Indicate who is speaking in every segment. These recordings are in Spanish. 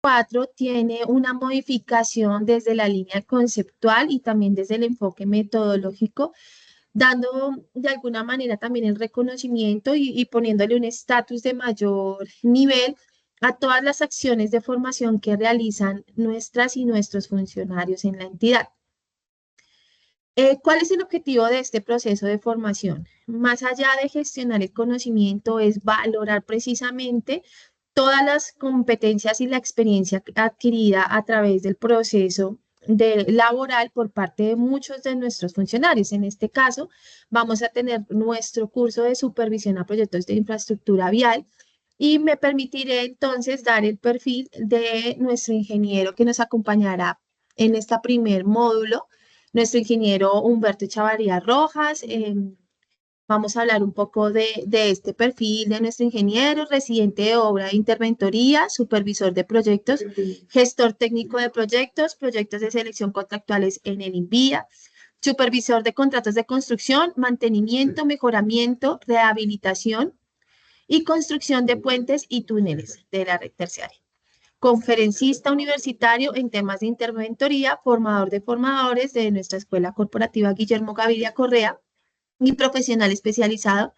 Speaker 1: 4 tiene una modificación desde la línea conceptual y también desde el enfoque metodológico, dando de alguna manera también el reconocimiento y poniéndole un estatus de mayor nivel a todas las acciones de formación que realizan nuestras y nuestros funcionarios en la entidad. ¿Cuál es el objetivo de este proceso de formación? Más allá de gestionar el conocimiento, es valorar precisamente todas las competencias y la experiencia adquirida a través del proceso laboral por parte de muchos de nuestros funcionarios. En este caso, vamos a tener nuestro curso de supervisión a proyectos de infraestructura vial y me permitiré entonces dar el perfil de nuestro ingeniero que nos acompañará en este primer módulo, nuestro ingeniero Humberto Chavarría Rojas. Vamos a hablar un poco de este perfil de nuestro ingeniero, residente de obra de interventoría, supervisor de proyectos, gestor técnico de proyectos, proyectos de selección contractuales en el INVIA, supervisor de contratos de construcción, mantenimiento, mejoramiento, rehabilitación y construcción de puentes y túneles de la red terciaria. Conferencista universitario en temas de interventoría, formador de formadores de nuestra escuela corporativa Guillermo Gaviria Correa y profesional especializado,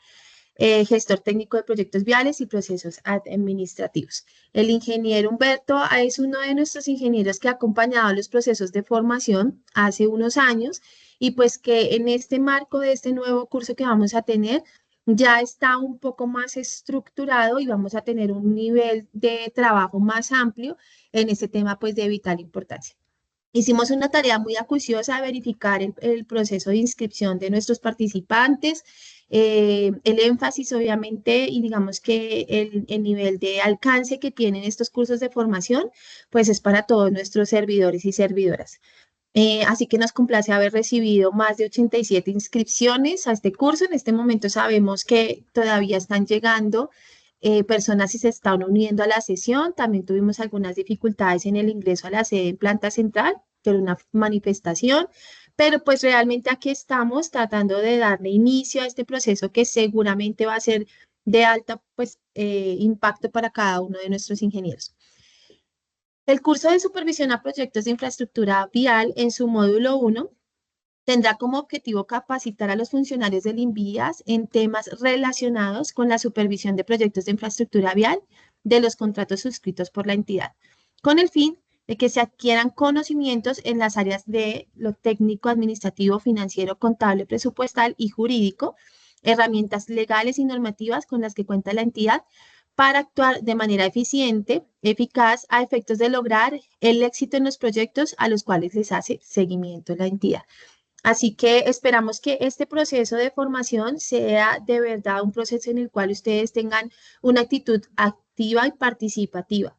Speaker 1: gestor técnico de proyectos viales y procesos administrativos. El ingeniero Humberto es uno de nuestros ingenieros que ha acompañado los procesos de formación hace unos años y pues que en este marco de este nuevo curso que vamos a tener, ya está un poco más estructurado y vamos a tener un nivel de trabajo más amplio en este tema pues de vital importancia. Hicimos una tarea muy acuciosa de verificar el proceso de inscripción de nuestros participantes, el énfasis obviamente y digamos que el nivel de alcance que tienen estos cursos de formación, pues es para todos nuestros servidores y servidoras. Así que nos complace haber recibido más de 87 inscripciones a este curso. En este momento sabemos que todavía están llegando personas y se están uniendo a la sesión. También tuvimos algunas dificultades en el ingreso a la sede en planta central, por una manifestación, pero pues realmente aquí estamos tratando de darle inicio a este proceso que seguramente va a ser de alto pues, impacto para cada uno de nuestros ingenieros. El curso de supervisión a proyectos de infraestructura vial en su módulo 1 tendrá como objetivo capacitar a los funcionarios del INVIAS en temas relacionados con la supervisión de proyectos de infraestructura vial de los contratos suscritos por la entidad, con el fin de que se adquieran conocimientos en las áreas de lo técnico, administrativo, financiero, contable, presupuestal y jurídico, herramientas legales y normativas con las que cuenta la entidad para actuar de manera eficiente, eficaz, a efectos de lograr el éxito en los proyectos a los cuales les hace seguimiento la entidad. Así que esperamos que este proceso de formación sea de verdad un proceso en el cual ustedes tengan una actitud activa y participativa.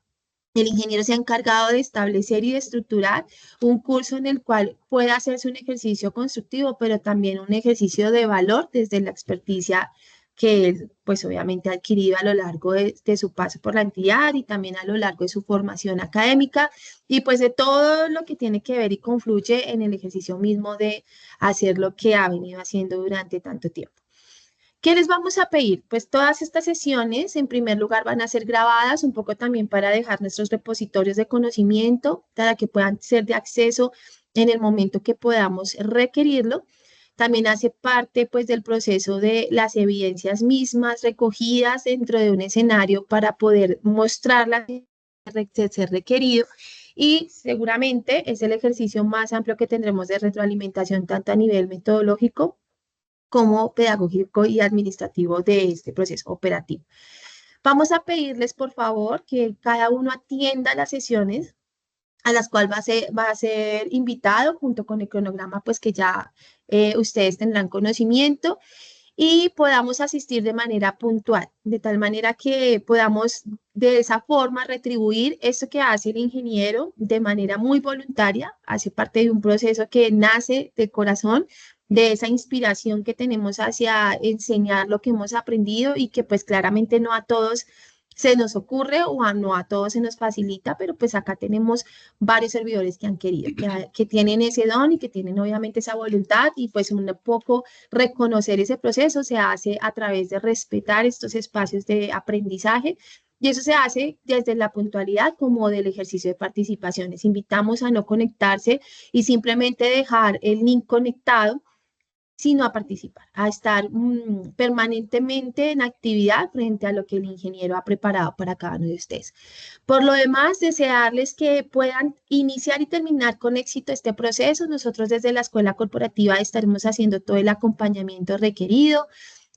Speaker 1: El ingeniero se ha encargado de establecer y de estructurar un curso en el cual pueda hacerse un ejercicio constructivo, pero también un ejercicio de valor desde la experticia que él, pues obviamente ha adquirido a lo largo de su paso por la entidad y también a lo largo de su formación académica y pues de todo lo que tiene que ver y confluye en el ejercicio mismo de hacer lo que ha venido haciendo durante tanto tiempo. ¿Qué les vamos a pedir? Pues todas estas sesiones, en primer lugar, van a ser grabadas un poco también para dejar nuestros repositorios de conocimiento, para que puedan ser de acceso en el momento que podamos requerirlo. También hace parte pues del proceso de las evidencias mismas recogidas dentro de un escenario para poder mostrarlas de ser requerido y seguramente es el ejercicio más amplio que tendremos de retroalimentación tanto a nivel metodológico como pedagógico y administrativo de este proceso operativo. Vamos a pedirles, por favor, que cada uno atienda las sesiones a las cuales va a ser invitado junto con el cronograma, pues que ya ustedes tendrán conocimiento y podamos asistir de manera puntual, de tal manera que podamos de esa forma retribuir esto que hace el ingeniero de manera muy voluntaria, hace parte de un proceso que nace del corazón, de esa inspiración que tenemos hacia enseñar lo que hemos aprendido y que pues claramente no a todos se nos ocurre o no a todos se nos facilita, pero pues acá tenemos varios servidores que han querido, que tienen ese don y que tienen obviamente esa voluntad y pues un poco reconocer ese proceso se hace a través de respetar estos espacios de aprendizaje Y eso se hace desde la puntualidad como del ejercicio de participación. Les invitamos a no conectarse y simplemente dejar el link conectado, sino a participar, a estar permanentemente en actividad frente a lo que el ingeniero ha preparado para cada uno de ustedes. Por lo demás, desearles que puedan iniciar y terminar con éxito este proceso. Nosotros desde la Escuela Corporativa estaremos haciendo todo el acompañamiento requerido.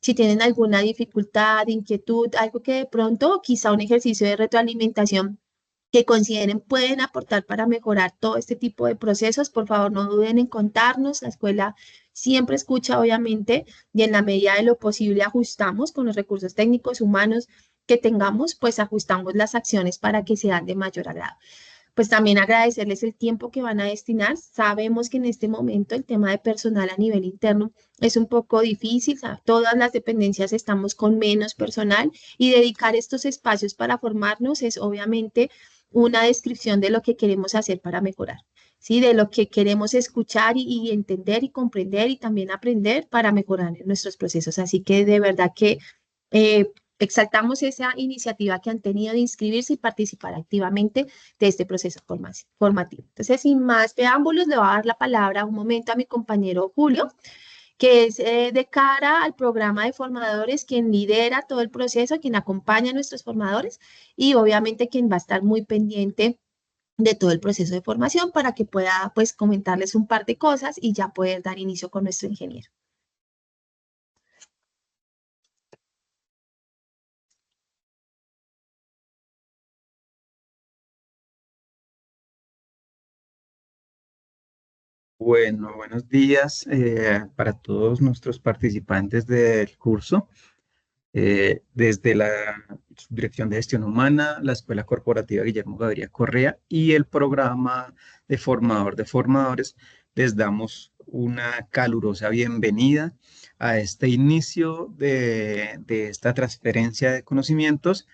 Speaker 1: Si tienen alguna dificultad, inquietud, algo que de pronto, quizá un ejercicio de retroalimentación que consideren pueden aportar para mejorar todo este tipo de procesos, por favor no duden en contarnos. La escuela siempre escucha, obviamente, y en la medida de lo posible ajustamos con los recursos técnicos humanos que tengamos, pues ajustamos las acciones para que sean de mayor agrado. Pues también agradecerles el tiempo que van a destinar. Sabemos que en este momento el tema de personal a nivel interno es un poco difícil. Todas las dependencias estamos con menos personal y dedicar estos espacios para formarnos es obviamente una descripción de lo que queremos hacer para mejorar, ¿sí? De lo que queremos escuchar y entender y comprender y también aprender para mejorar en nuestros procesos. Así que de verdad que eh, exaltamos esa iniciativa que han tenido de inscribirse y participar activamente de este proceso formativo. Entonces, sin más preámbulos, le voy a dar la palabra un momento a mi compañero Julio, que es de cara al programa de formadores, quien lidera todo el proceso, quien acompaña a nuestros formadores y obviamente quien va a estar muy pendiente de todo el proceso de formación para que pueda pues comentarles un par de cosas y ya poder dar inicio con nuestro ingeniero.
Speaker 2: Bueno, buenos días para todos nuestros participantes del curso. Desde la Subdirección de Gestión Humana, la Escuela Corporativa Guillermo Gaviria Correa y el programa de formador de formadores, les damos una calurosa bienvenida a este inicio de esta transferencia de conocimientos.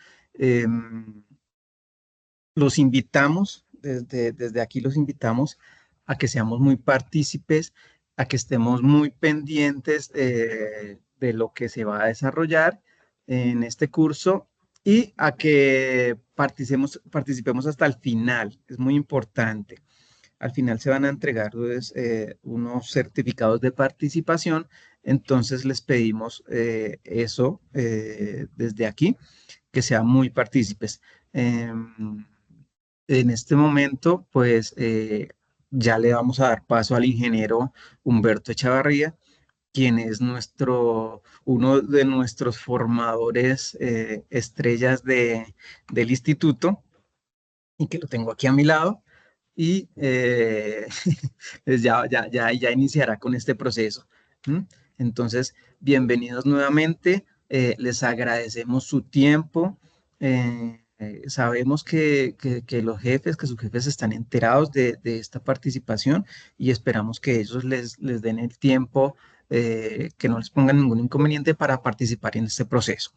Speaker 2: Los invitamos, desde aquí los invitamos a que seamos muy partícipes, a que estemos muy pendientes de lo que se va a desarrollar en este curso y a que participemos hasta el final. Es muy importante. Al final se van a entregar pues, unos certificados de participación, entonces les pedimos eso desde aquí, que sean muy partícipes. En este momento, pues ya le vamos a dar paso al ingeniero Humberto Echavarría, quien es uno de nuestros formadores estrellas del instituto y que lo tengo aquí a mi lado. Y pues ya iniciará con este proceso. ¿M? Entonces, bienvenidos nuevamente. Les agradecemos su tiempo. Sabemos que los jefes, que sus jefes están enterados de esta participación y esperamos que ellos les den el tiempo, que no les pongan ningún inconveniente para participar en este proceso.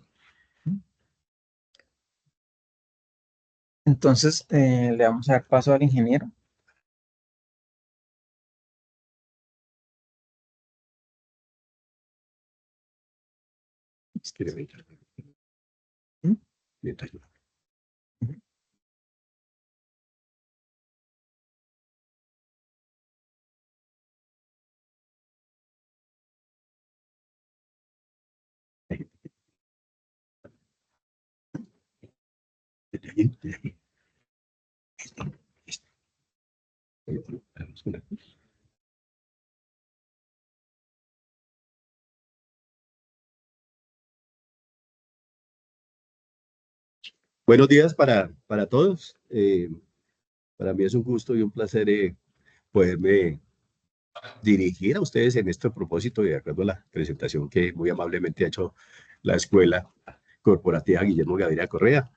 Speaker 2: Entonces, le vamos a dar paso al ingeniero. ¿Mm?
Speaker 3: Buenos días para todos. Para mí es un gusto y un placer poderme dirigir a ustedes en este propósito de acuerdo a la presentación que muy amablemente ha hecho la Escuela Corporativa Guillermo Gaviria Correa.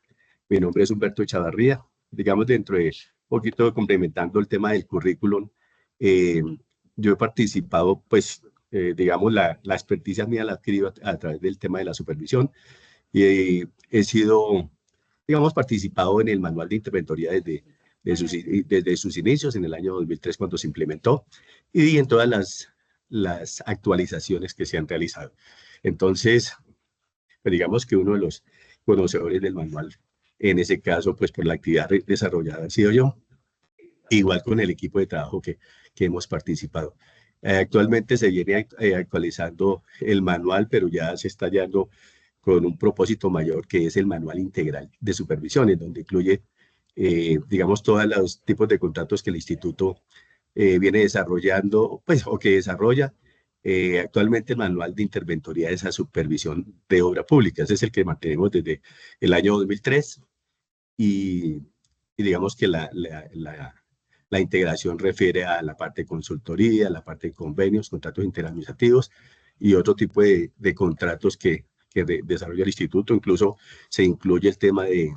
Speaker 3: Mi nombre es Humberto Echavarría. Digamos, dentro de un poquito complementando el tema del currículum, eh, yo he participado, pues, digamos, la experticia mía la he adquirido a través del tema de la supervisión y he sido digamos, participado en el manual de interventoría desde sus inicios en el año 2003 cuando se implementó y en todas las actualizaciones que se han realizado. Entonces, pues digamos que uno de los conocedores del manual En ese caso, pues por la actividad desarrollada he sido yo, igual con el equipo de trabajo que hemos participado. Actualmente se viene actualizando el manual, pero ya se está hallando con un propósito mayor, que es el manual integral de supervisión, en donde incluye, digamos, todos los tipos de contratos que el instituto viene desarrollando, pues, o que desarrolla. Actualmente el manual de interventoría de esa supervisión de obra pública, ese es el que mantenemos desde el año 2003 y, y digamos que la integración refiere a la parte de consultoría, la parte de convenios, contratos interadministrativos y otro tipo de contratos que desarrolla el instituto. Incluso se incluye el tema de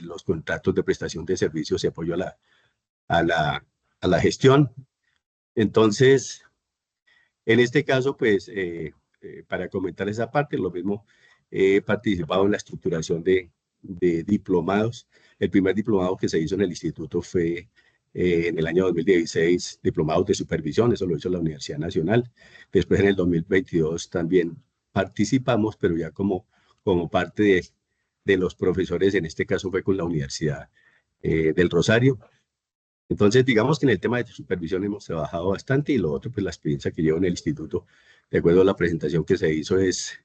Speaker 3: los contratos de prestación de servicios y apoyo a la, a la gestión. Entonces, en este caso, pues, para comentar esa parte, lo mismo, he participado en la estructuración de diplomados. El primer diplomado que se hizo en el instituto fue en el año 2016, diplomados de supervisión, eso lo hizo la Universidad Nacional. Después, en el 2022, también participamos, pero ya como parte de los profesores, en este caso fue con la Universidad del Rosario. Entonces, digamos que en el tema de supervisión hemos trabajado bastante y lo otro, pues la experiencia que llevo en el instituto, de acuerdo a la presentación que se hizo, es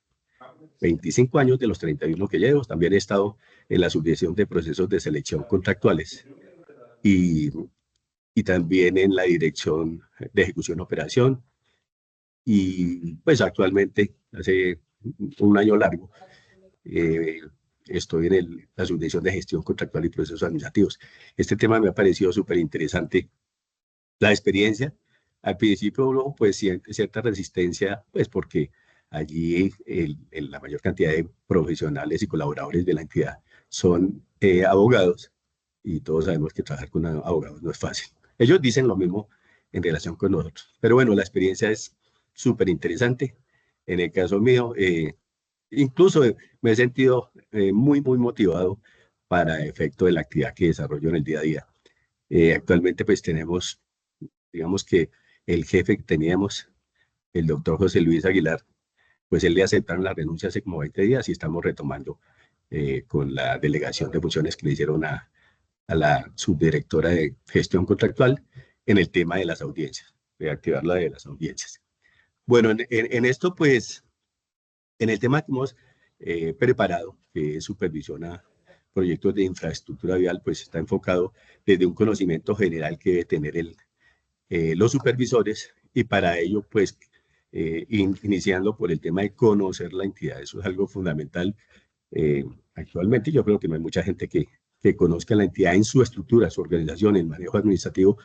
Speaker 3: 25 años de los 31 que llevo. También he estado en la subdirección de procesos de selección contractuales y, y también en la dirección de ejecución operación. Y pues actualmente, hace un año largo, eh, estoy en la subdirección de gestión contractual y procesos administrativos. Este tema me ha parecido súper interesante. La experiencia, al principio hubo pues cierta resistencia, pues porque allí la mayor cantidad de profesionales y colaboradores de la entidad son abogados y todos sabemos que trabajar con abogados no es fácil. Ellos dicen lo mismo en relación con nosotros, pero bueno, la experiencia es súper interesante. En el caso mío, incluso me he sentido muy motivado para efecto de la actividad que desarrollo en el día a día. Actualmente pues tenemos, digamos que el jefe que teníamos, el doctor José Luis Aguilar, pues él le aceptaron la renuncia hace como 20 días y estamos retomando con la delegación de funciones que le hicieron a la subdirectora de gestión contractual en el tema de las audiencias, de activar la de las audiencias. Bueno, en esto pues, en el tema que hemos preparado, que es supervisión a proyectos de infraestructura vial, pues está enfocado desde un conocimiento general que debe tener los supervisores y para ello, pues, iniciando por el tema de conocer la entidad. Eso es algo fundamental. Actualmente yo creo que no hay mucha gente que conozca la entidad en su estructura, su organización, el manejo administrativo.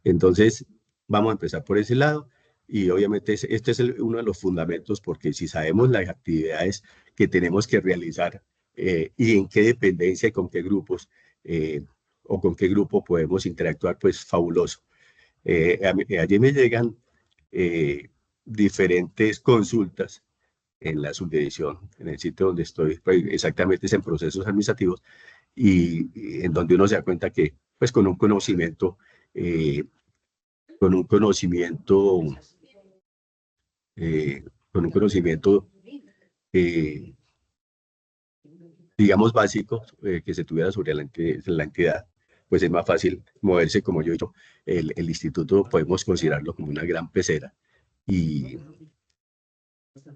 Speaker 3: Entonces, vamos a empezar por ese lado y obviamente este es uno de los fundamentos porque si sabemos las actividades que tenemos que realizar y en qué dependencia y con qué grupos o con qué grupo podemos interactuar, pues fabuloso. Allí me llegan diferentes consultas en la subdivisión, en el sitio donde estoy, pues, exactamente es en procesos administrativos, y en donde uno se da cuenta que, pues, eh, con un conocimiento, eh, con un conocimiento, eh, digamos, básico que se tuviera sobre la entidad, pues es más fácil moverse, como yo he dicho, el instituto podemos considerarlo como una gran pecera y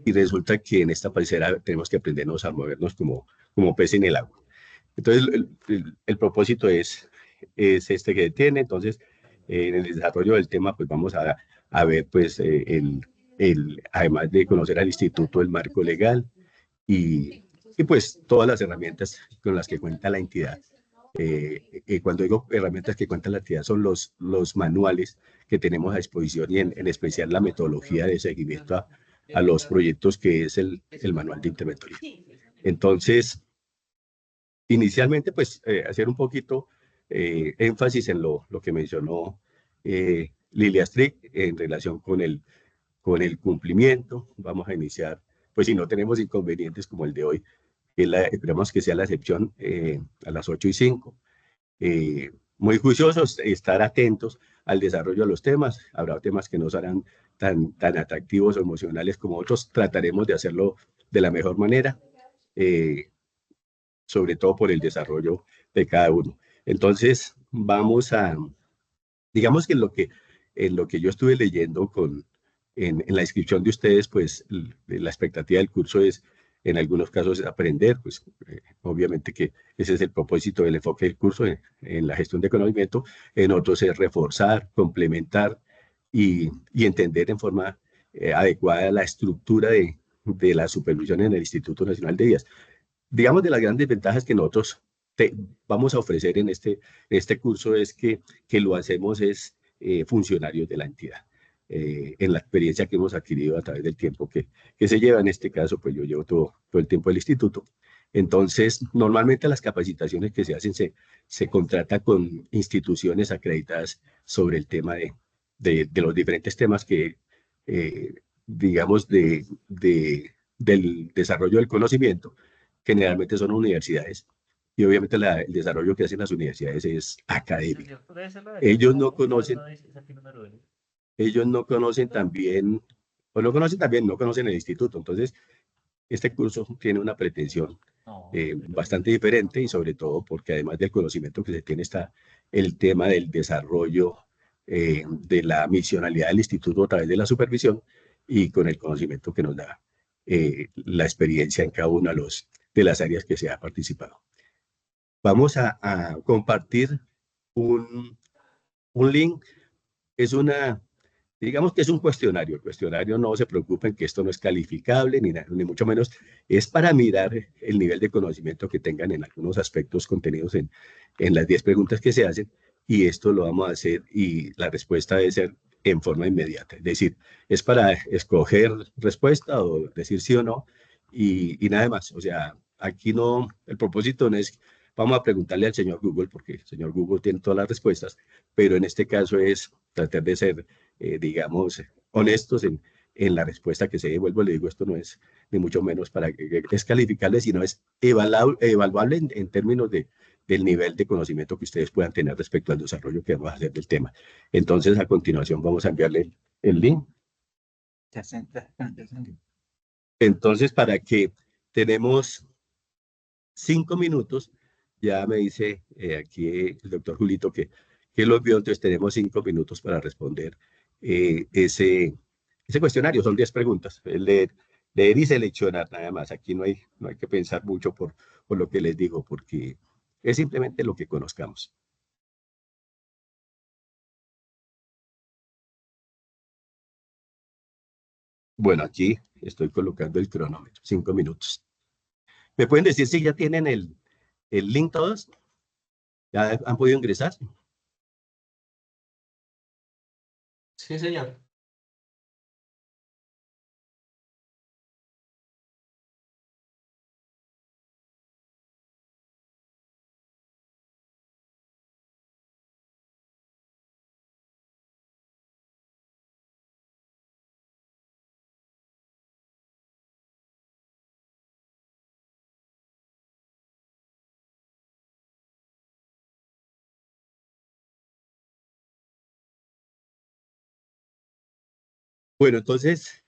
Speaker 3: resulta que en esta pecera tenemos que aprendernos a movernos como pez en el agua. Entonces, el propósito es este que tiene. Entonces, en el desarrollo del tema, pues vamos a ver, pues, además de conocer al instituto, el marco legal y pues todas las herramientas con las que cuenta la entidad. Cuando digo herramientas que cuenta la entidad son los manuales que tenemos a disposición y en especial la metodología de seguimiento a los proyectos que es el manual de interventoría. Entonces, inicialmente, pues, hacer un poquito énfasis en lo que mencionó Lilia Strick en relación con el cumplimiento. Vamos a iniciar, pues si no tenemos inconvenientes como el de hoy, esperamos que sea la excepción a las 8:05. Muy juiciosos, estar atentos al desarrollo de los temas. Habrá temas que no serán tan atractivos o emocionales como otros. Trataremos de hacerlo de la mejor manera. sobre todo por el desarrollo de cada uno. Entonces, vamos a, digamos que en lo que yo estuve leyendo en la inscripción de ustedes, pues la expectativa del curso es, en algunos casos, aprender, pues obviamente que ese es el propósito del enfoque del curso en la gestión de conocimiento, en otros es reforzar, complementar y entender en forma adecuada la estructura de la supervisión en el Instituto Nacional de Vías. Digamos, de las grandes ventajas que nosotros vamos a ofrecer en este curso es que lo hacemos es funcionarios de la entidad. En la experiencia que hemos adquirido a través del tiempo que se lleva, en este caso, pues yo llevo todo el tiempo del instituto. Entonces, normalmente las capacitaciones que se hacen se contrata con instituciones acreditadas sobre el tema de los diferentes temas que, digamos, del desarrollo del conocimiento. Generalmente son universidades y obviamente el desarrollo que hacen las universidades es académico. Ellos no conocen, ellos no conocen también, o no conocen también, no conocen el instituto. Entonces, este curso tiene una pretensión bastante diferente y sobre todo porque además del conocimiento que se tiene está el tema del desarrollo de la misionalidad del instituto a través de la supervisión y con el conocimiento que nos da la experiencia en cada una de las áreas que se ha participado. Vamos a compartir un, un link. Es digamos que es un cuestionario. El cuestionario, no se preocupen que esto no es calificable, ni mucho menos. Es para mirar el nivel de conocimiento que tengan en algunos aspectos contenidos en las 10 preguntas que se hacen. Y esto lo vamos a hacer y la respuesta debe ser en forma inmediata. Es decir, es para escoger respuesta o decir sí o no y nada más. O sea, aquí no, el propósito no es, vamos a preguntarle al señor Google, porque el señor Google tiene todas las respuestas, pero en este caso es tratar de ser, digamos, honestos en la respuesta que se devuelve. Le digo, esto no es ni mucho menos para que es calificable, sino es evaluable en términos del nivel de conocimiento que ustedes puedan tener respecto al desarrollo que vamos a hacer del tema. Entonces, a continuación, vamos a enviarle el link. Entonces, para que tenemos 5 minutos, ya me dice aquí el doctor Julito que lo vio, entonces tenemos 5 minutos para responder ese cuestionario. Son 10 preguntas. Leer y seleccionar nada más. Aquí no hay que pensar mucho por lo que les digo, porque es simplemente lo que conozcamos. Bueno, aquí estoy colocando el cronómetro, 5 minutos. ¿Me pueden decir si ya tienen el link todos? ¿Ya han podido ingresar?
Speaker 4: Sí, señor.
Speaker 3: Bueno, entonces,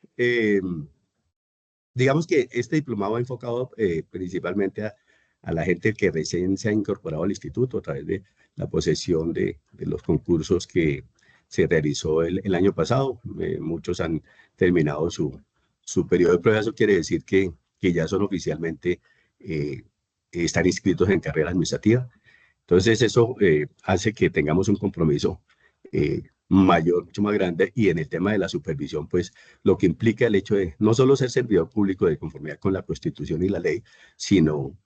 Speaker 3: digamos que este diplomado ha enfocado principalmente a la gente que recién se ha incorporado al instituto a través de la posesión de los concursos que se realizó el año pasado. Muchos han terminado su periodo de prueba. Eso quiere decir que ya son oficialmente, están inscritos en carrera administrativa. Entonces, eso hace que tengamos un compromiso mayor, mucho más grande, y en el tema de la supervisión, pues lo que implica el hecho de no solo ser servidor público de conformidad con la Constitución y la ley, sino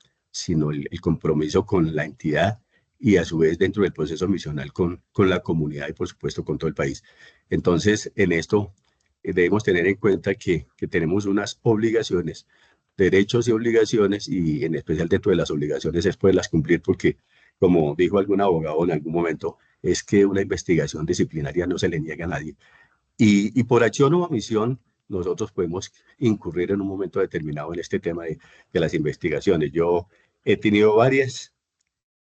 Speaker 3: el compromiso con la entidad y a su vez dentro del proceso misional con la comunidad y por supuesto con todo el país. Entonces, en esto debemos tener en cuenta que tenemos unas obligaciones, derechos y obligaciones, y en especial dentro de las obligaciones es poderlas cumplir porque, como dijo algún abogado en algún momento, es que una investigación disciplinaria no se le niega a nadie. Y por acción o omisión, nosotros podemos incurrir en un momento determinado en este tema de las investigaciones. Yo he tenido varias,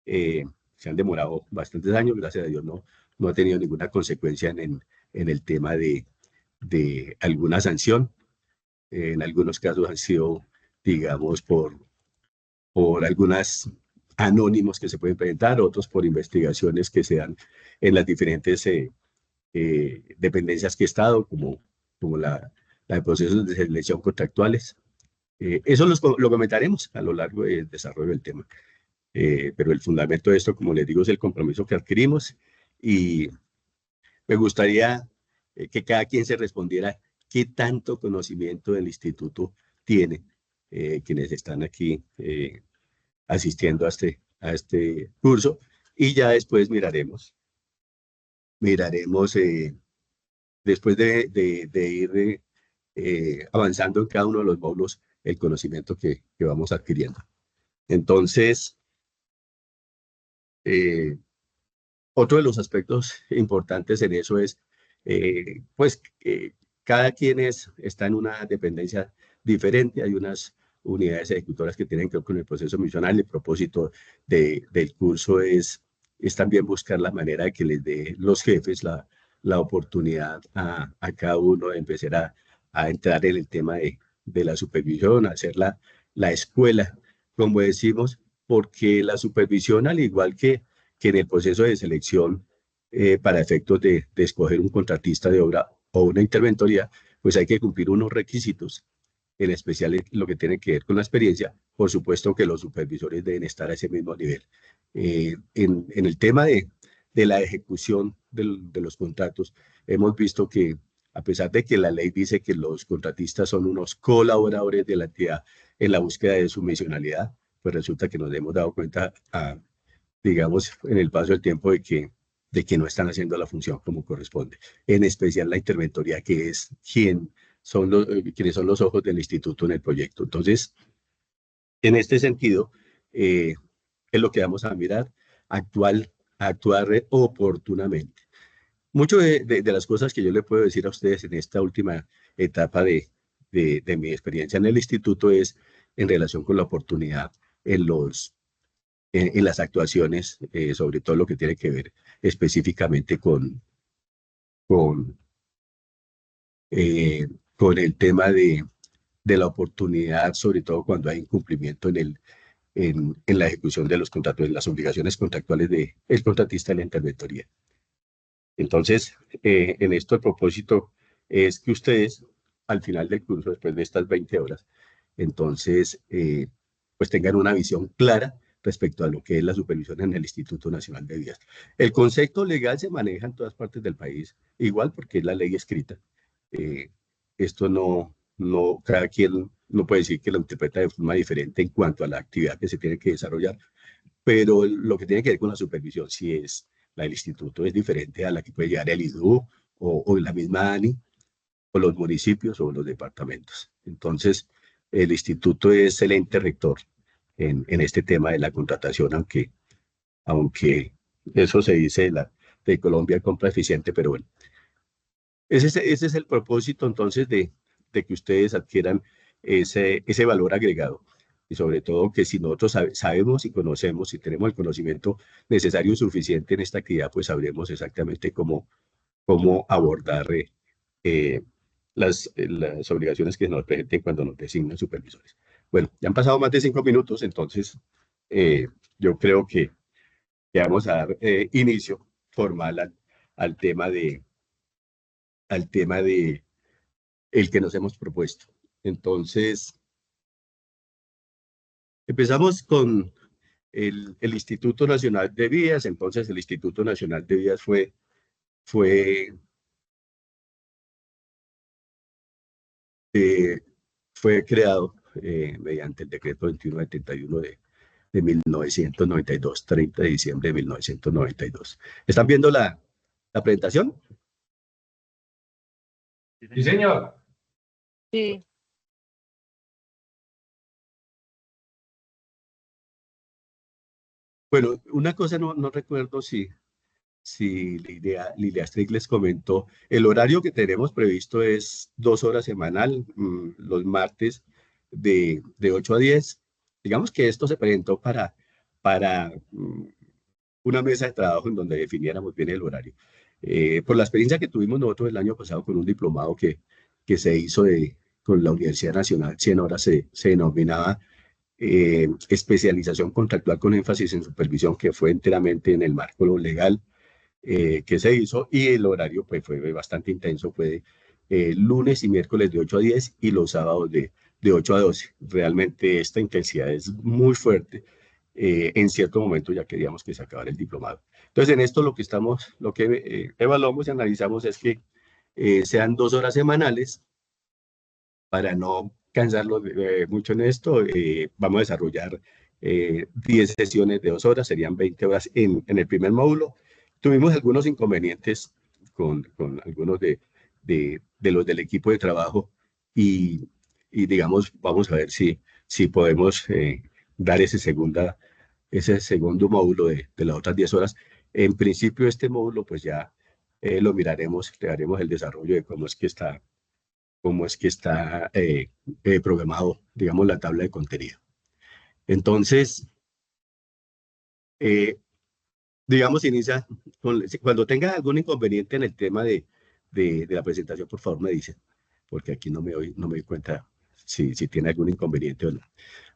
Speaker 3: se han demorado bastantes años, gracias a Dios no he tenido ninguna consecuencia en el tema de alguna sanción. En algunos casos han sido, digamos, por algunas anónimos que se pueden presentar, otros por investigaciones que se dan en las diferentes dependencias que he estado, como la de procesos de selección contractuales. Eso lo comentaremos a lo largo del desarrollo del tema. Pero el fundamento de esto, como les digo, es el compromiso que adquirimos y me gustaría que cada quien se respondiera qué tanto conocimiento del instituto tiene quienes están aquí asistiendo a este curso y ya después miraremos después de ir avanzando en cada uno de los módulos el conocimiento que vamos adquiriendo. Entonces, otro de los aspectos importantes en eso es, pues, cada quien está en una dependencia diferente. Hay unas unidades ejecutoras que tienen que ver con el proceso misional. El propósito del curso es también buscar la manera de que les dé los jefes la oportunidad a cada uno de empezar a entrar en el tema de la supervisión, hacer la escuela, como decimos, porque la supervisión, al igual que en el proceso de selección para efectos de escoger un contratista de obra o una interventoría, pues hay que cumplir unos requisitos, en especial en lo que tiene que ver con la experiencia. Por supuesto que los supervisores deben estar a ese mismo nivel. En el tema de la ejecución de los contratos, hemos visto que a pesar de que la ley dice que los contratistas son unos colaboradores de la entidad en la búsqueda de su misionalidad, pues resulta que nos hemos dado cuenta digamos, en el paso del tiempo de que no están haciendo la función como corresponde. En especial la interventoría, que es quienes son los ojos del instituto en el proyecto. Entonces, en este sentido, es lo que vamos a mirar, actuar oportunamente. Mucho de las cosas que yo le puedo decir a ustedes en esta última etapa de mi experiencia en el instituto es en relación con la oportunidad en las actuaciones, sobre todo lo que tiene que ver específicamente con, con el tema de la oportunidad, sobre todo cuando hay incumplimiento en la ejecución de los contratos, en las obligaciones contractuales del contratista en la interventoría. Entonces, en esto el propósito es que ustedes, al final del curso, después de estas 20 horas, entonces, pues tengan una visión clara respecto a lo que es la supervisión en el Instituto Nacional de Vías. El concepto legal se maneja en todas partes del país, igual porque es la ley escrita. Esto cada quien no puede decir que lo interpreta de forma diferente en cuanto a la actividad que se tiene que desarrollar, pero lo que tiene que ver con la supervisión, si es la del instituto, es diferente a la que puede llegar el IDU o la misma ANI, o los municipios o los departamentos. Entonces, el instituto es el ente rector en este tema de la contratación, aunque eso se dice de Colombia compra eficiente, pero bueno. Ese es el propósito entonces de que ustedes adquieran ese valor agregado. Y sobre todo que si nosotros sabemos y conocemos y tenemos el conocimiento necesario y suficiente en esta actividad, pues sabremos exactamente cómo abordar las obligaciones que nos presenten cuando nos designan supervisores. Bueno, ya han pasado más de 5 minutos, entonces yo creo que vamos a dar inicio formal al tema de el que nos hemos propuesto. Entonces, empezamos con el Instituto Nacional de Vías. Entonces, el Instituto Nacional de Vías fue creado mediante el decreto 2171 de 1992, 30 de diciembre de 1992. ¿Están viendo la presentación?
Speaker 4: Sí, señor.
Speaker 5: Sí.
Speaker 3: Bueno, una cosa no recuerdo si Lilia Strick les comentó, el horario que tenemos previsto es 2 horas semanal, los martes de 8 a 10. Digamos que esto se presentó para una mesa de trabajo en donde definiéramos bien el horario. Por la experiencia que tuvimos nosotros el año pasado con un diplomado que se hizo con la Universidad Nacional, 100 horas se denominaba, especialización contractual con énfasis en supervisión, que fue enteramente en el marco legal que se hizo, y el horario pues fue bastante intenso, fue lunes y miércoles de 8 a 10 y los sábados de 8 a 12. Realmente esta intensidad es muy fuerte. En cierto momento ya queríamos que se acabara el diplomado. Entonces, en esto lo que evaluamos y analizamos es que sean 2 horas semanales para no cansarlo mucho en esto. Vamos a desarrollar 10 sesiones de 2 horas, serían 20 horas en el primer módulo. Tuvimos algunos inconvenientes con algunos de los del equipo de trabajo y digamos, vamos a ver si podemos dar ese segundo módulo de las otras 10 horas. En principio, este módulo, pues ya lo miraremos, le haremos el desarrollo de cómo es que está programado, digamos, la tabla de contenido. Entonces, digamos, inicia, cuando tenga algún inconveniente en el tema de la presentación, por favor me dicen, porque aquí no me doy cuenta si tiene algún inconveniente o no.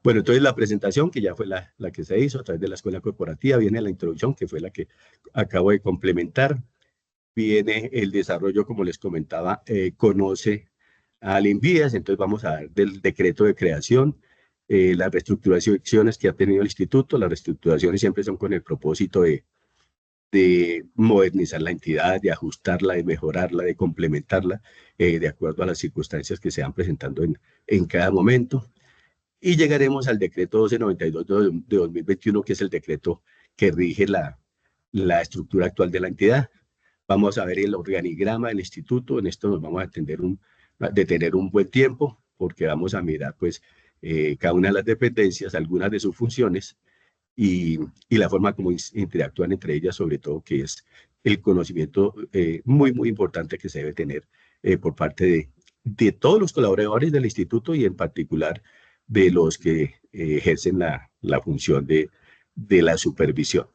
Speaker 3: Bueno, entonces la presentación, que ya fue la que se hizo a través de la escuela corporativa, viene la introducción, que fue la que acabo de complementar, viene el desarrollo, como les comentaba, conoce al INVIAS, entonces vamos a ver del decreto de creación, las reestructuraciones que ha tenido el instituto. Las reestructuraciones siempre son con el propósito de modernizar la entidad, de ajustarla, de mejorarla, de complementarla, de acuerdo a las circunstancias que se van presentando en cada momento. Y llegaremos al decreto 1292 de 2021, que es el decreto que rige la estructura actual de la entidad. Vamos a ver el organigrama del instituto. En esto nos vamos a detener un buen tiempo, porque vamos a mirar pues cada una de las dependencias, algunas de sus funciones y la forma como interactúan entre ellas, sobre todo, que es el conocimiento muy, muy importante que se debe tener por parte de todos los colaboradores del instituto y en particular de los que ejercen la función de la supervisión.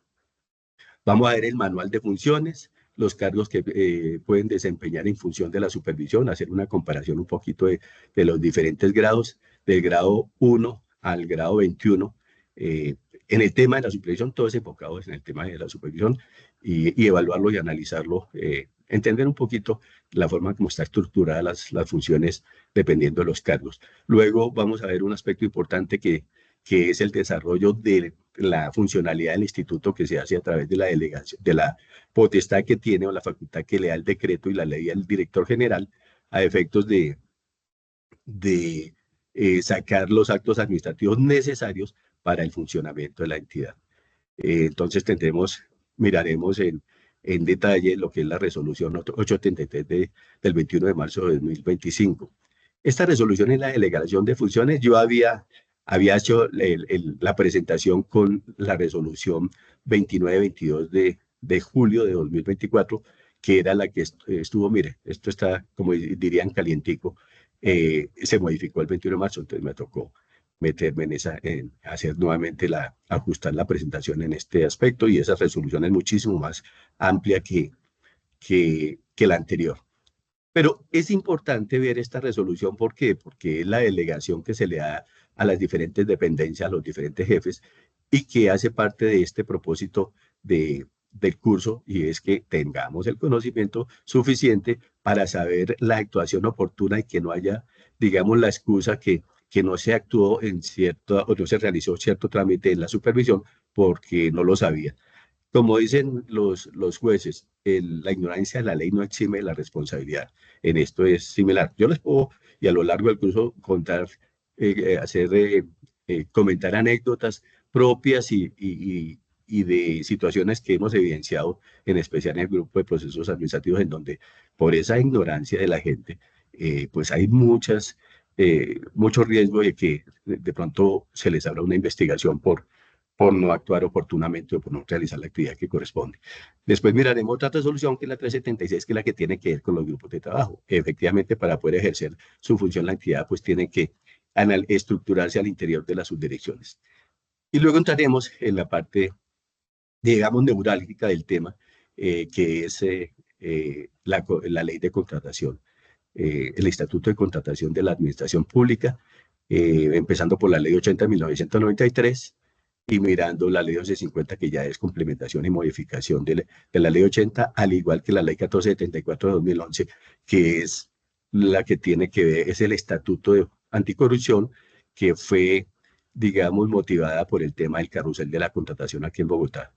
Speaker 3: Vamos a ver el manual de funciones, los cargos que pueden desempeñar en función de la supervisión, hacer una comparación un poquito de los diferentes grados, del grado 1 al grado 21. En el tema de la supervisión, todos enfocados en el tema de la supervisión y evaluarlo y analizarlo, entender un poquito la forma como está estructurada las funciones dependiendo de los cargos. Luego vamos a ver un aspecto importante que es el desarrollo de la funcionalidad del instituto, que se hace a través de la delegación, de la potestad que tiene o la facultad que le da el decreto y la ley al director general a efectos de sacar los actos administrativos necesarios para el funcionamiento de la entidad. Entonces miraremos en detalle lo que es la resolución 873 del 21 de marzo de 2025. Esta resolución es la delegación de funciones. Yo había hecho la presentación con la resolución 2922 de julio de 2024, que era la que estuvo, mire, esto está, como dirían, calientico. Se modificó el 21 de marzo, entonces me tocó meterme en hacer nuevamente ajustar la presentación en este aspecto, y esa resolución es muchísimo más amplia que la anterior. Pero es importante ver esta resolución, ¿por qué? Porque es la delegación que se le da a las diferentes dependencias, a los diferentes jefes, y que hace parte de este propósito del curso, y es que tengamos el conocimiento suficiente para saber la actuación oportuna y que no haya, digamos, la excusa que no se actuó o no se realizó cierto trámite en la supervisión porque no lo sabía. Como dicen los jueces, la ignorancia de la ley no exime la responsabilidad. En esto es similar. Yo les puedo, y a lo largo del curso, comentar anécdotas propias y de situaciones que hemos evidenciado, en especial en el grupo de procesos administrativos, en donde por esa ignorancia de la gente, pues hay mucho riesgo de que de pronto se les abra una investigación por no actuar oportunamente o por no realizar la actividad que corresponde. Después miraremos otra resolución, que es la 376, que es la que tiene que ver con los grupos de trabajo. Efectivamente, para poder ejercer su función la entidad, pues tiene que estructurarse al interior de las subdirecciones. Y luego entraremos en la parte, digamos, neurálgica del tema, que es la ley de contratación, el Estatuto de Contratación de la Administración Pública, empezando por la Ley 80 de 1993 y mirando la Ley 1150, que ya es complementación y modificación de la Ley 80, al igual que la Ley 1474 de 2011, que es la que tiene que ver, es el Estatuto de Anticorrupción, que fue, digamos, motivada por el tema del carrusel de la contratación aquí en Bogotá.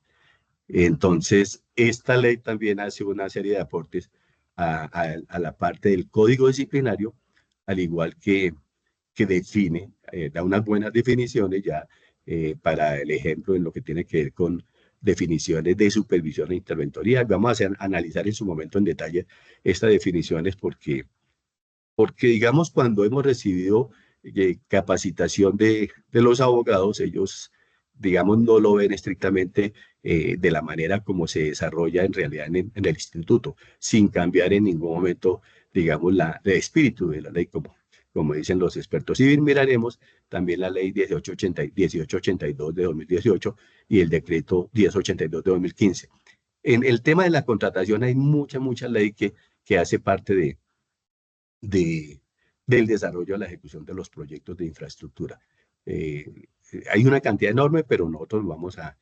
Speaker 3: Entonces, esta ley también hace una serie de aportes a la parte del código disciplinario, al igual que define, da unas buenas definiciones ya para el ejemplo en lo que tiene que ver con definiciones de supervisión e interventoría. Vamos a analizar en su momento en detalle estas definiciones porque digamos, cuando hemos recibido capacitación de los abogados, ellos, digamos, no lo ven estrictamente de la manera como se desarrolla en realidad en el instituto, sin cambiar en ningún momento, digamos, el espíritu de la ley, como dicen los expertos. Y miraremos también la ley 1882 de 2018 y el decreto 1082 de 2015. En el tema de la contratación hay mucha ley que hace parte de, del desarrollo de la ejecución de los proyectos de infraestructura. Hay una cantidad enorme, pero nosotros vamos a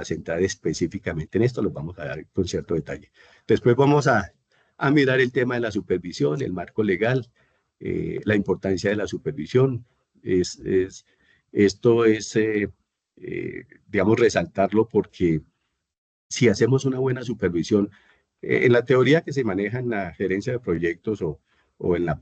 Speaker 3: centrar específicamente en esto, los vamos a dar con cierto detalle. Después vamos a mirar el tema de la supervisión, el marco legal, la importancia de la supervisión. Esto es, digamos, resaltarlo porque si hacemos una buena supervisión, en la teoría que se maneja en la gerencia de proyectos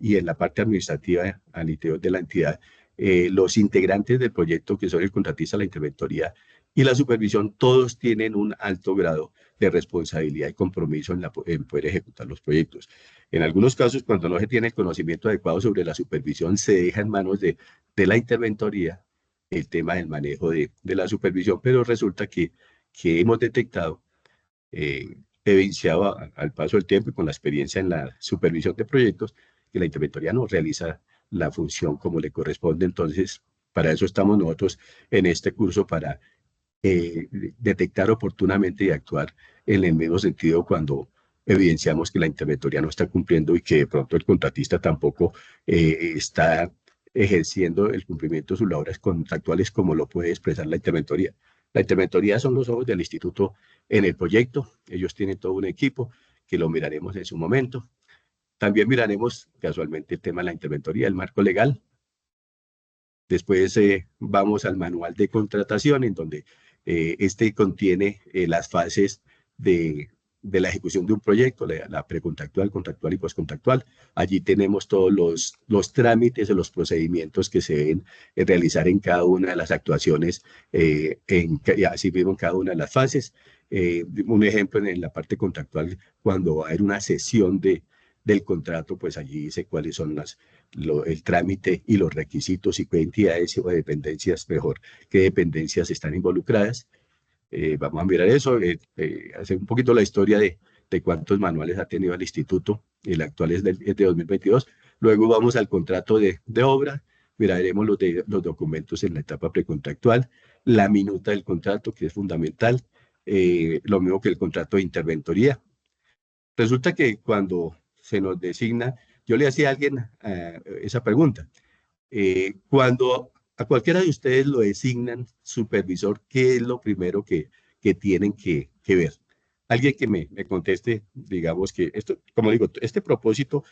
Speaker 3: y en la parte administrativa al interior de la entidad, los integrantes del proyecto, que son el contratista, la interventoría y la supervisión, todos tienen un alto grado de responsabilidad y compromiso en poder ejecutar los proyectos. En algunos casos, cuando no se tiene el conocimiento adecuado sobre la supervisión, se deja en manos de la interventoría el tema del manejo de la supervisión, pero resulta que hemos detectado, evidenciado al paso del tiempo y con la experiencia en la supervisión de proyectos, que la interventoría no realiza la función como le corresponde. Entonces, para eso estamos nosotros en este curso, para detectar oportunamente y actuar en el mismo sentido cuando evidenciamos que la interventoría no está cumpliendo y que de pronto el contratista tampoco está ejerciendo el cumplimiento de sus labores contractuales como lo puede expresar la interventoría. La interventoría son los ojos del instituto en el proyecto. Ellos tienen todo un equipo que lo miraremos en su momento. También miraremos casualmente el tema de la interventoría, el marco legal. Después vamos al manual de contratación, en donde este contiene las fases de la ejecución de un proyecto, la precontractual, contractual y postcontractual. Allí tenemos todos los trámites o los procedimientos que se deben realizar en cada una de las actuaciones, así mismo en cada una de las fases. Un ejemplo en la parte contractual, cuando va a haber una sesión del contrato, pues allí dice cuáles son el trámite y los requisitos y qué entidades o dependencias, mejor, qué dependencias están involucradas. Vamos a mirar eso, hacer un poquito la historia de cuántos manuales ha tenido el instituto. El actual es de 2022. Luego vamos al contrato de obra, miraremos los documentos en la etapa precontractual, la minuta del contrato, que es fundamental, lo mismo que el contrato de interventoría. Resulta que cuando se nos designa, yo le hacía a alguien esa pregunta, cuando a cualquiera de ustedes lo designan supervisor, ¿qué es lo primero que tienen que ver? Alguien que me conteste, digamos que esto, como digo, este propósito,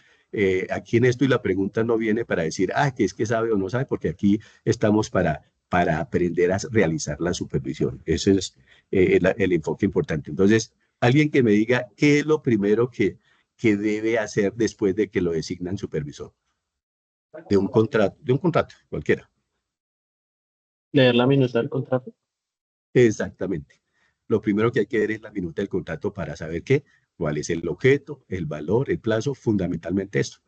Speaker 3: aquí en esto, y la pregunta no viene para decir, que es que sabe o no sabe, porque aquí estamos para aprender a realizar la supervisión. Ese es el enfoque importante. Entonces, alguien que me diga qué es lo primero que debe hacer después de que lo designan supervisor de un contrato cualquiera.
Speaker 4: Leer la minuta del contrato.
Speaker 3: Exactamente. Lo primero que hay que ver es la minuta del contrato para saber cuál es el objeto, el valor, el plazo, fundamentalmente esto.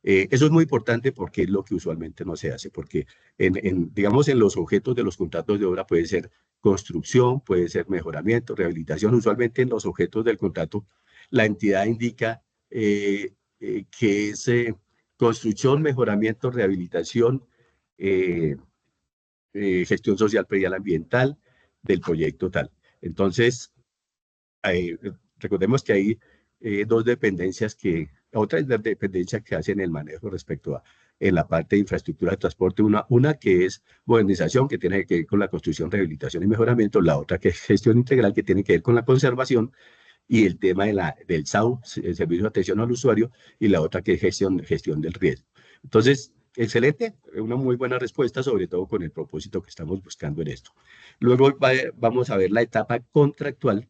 Speaker 3: Eso es muy importante porque es lo que usualmente no se hace, porque digamos, en los objetos de los contratos de obra puede ser construcción, puede ser mejoramiento, rehabilitación. Usualmente en los objetos del contrato la entidad indica que es construcción, mejoramiento, rehabilitación, gestión social predial ambiental del proyecto tal. Entonces, recordemos que hay dos dependencias que otra interdependencia que hacen el manejo respecto a en la parte de infraestructura de transporte, una que es modernización, que tiene que ver con la construcción, rehabilitación y mejoramiento, la otra que es gestión integral, que tiene que ver con la conservación, y el tema del SAU, el Servicio de Atención al Usuario, y la otra que es gestión del riesgo. Entonces, excelente, una muy buena respuesta, sobre todo con el propósito que estamos buscando en esto. Luego vamos a ver la etapa contractual.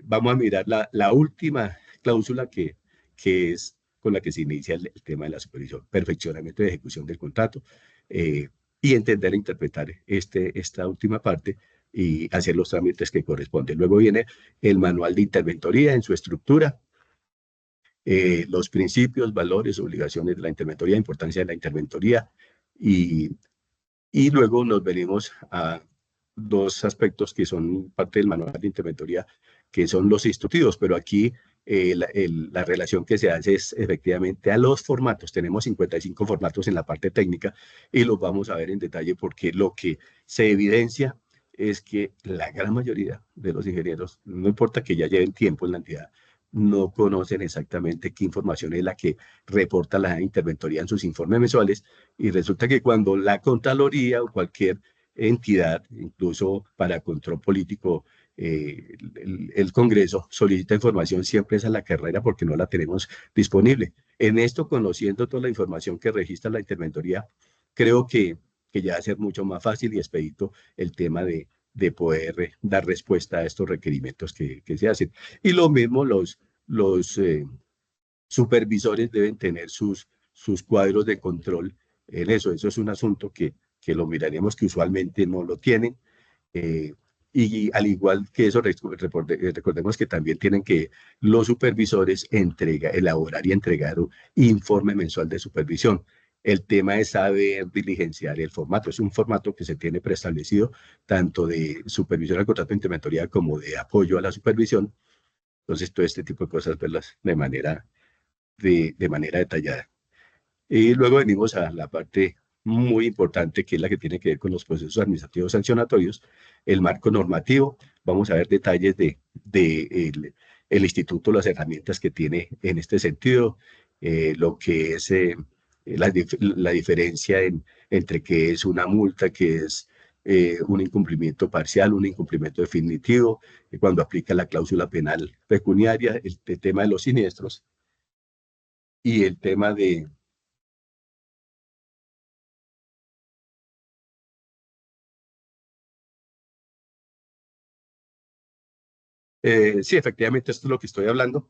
Speaker 3: Vamos a mirar la última cláusula que es con la que se inicia el tema de la supervisión, perfeccionamiento de ejecución del contrato, y entender e interpretar esta última parte y hacer los trámites que corresponden. Luego viene el manual de interventoría en su estructura, los principios, valores, obligaciones de la interventoría, importancia de la interventoría, y luego nos venimos a dos aspectos que son parte del manual de interventoría, que son los instructivos, pero aquí la relación que se hace es efectivamente a los formatos. Tenemos 55 formatos en la parte técnica y los vamos a ver en detalle porque lo que se evidencia es que la gran mayoría de los ingenieros, no importa que ya lleven tiempo en la entidad, no conocen exactamente qué información es la que reporta la interventoría en sus informes mensuales, y resulta que cuando la Contraloría o cualquier entidad, incluso para control político, el Congreso solicita información, siempre es a la carrera porque no la tenemos disponible. En esto, conociendo toda la información que registra la interventoría, creo que ya va a ser mucho más fácil y expedito el tema de poder dar respuesta a estos requerimientos que se hacen. Y lo mismo los supervisores deben tener sus cuadros de control en eso. Eso es un asunto que lo miraremos, que usualmente no lo tienen. Y al igual que eso, recordemos que también tienen que los supervisores elaborar y entregar un informe mensual de supervisión. El tema es saber diligenciar el formato. Es un formato que se tiene preestablecido tanto de supervisión al contrato de interventoría como de apoyo a la supervisión. Entonces, todo este tipo de cosas, verlas de manera detallada. Y luego venimos a la parte muy importante, que es la que tiene que ver con los procesos administrativos sancionatorios, el marco normativo. Vamos a ver detalles de el instituto, las herramientas que tiene en este sentido, lo que es la diferencia entre qué es una multa, qué es un incumplimiento parcial, un incumplimiento definitivo, cuando aplica la cláusula penal pecuniaria, el tema de los siniestros y el tema de... Sí, efectivamente, esto es lo que estoy hablando.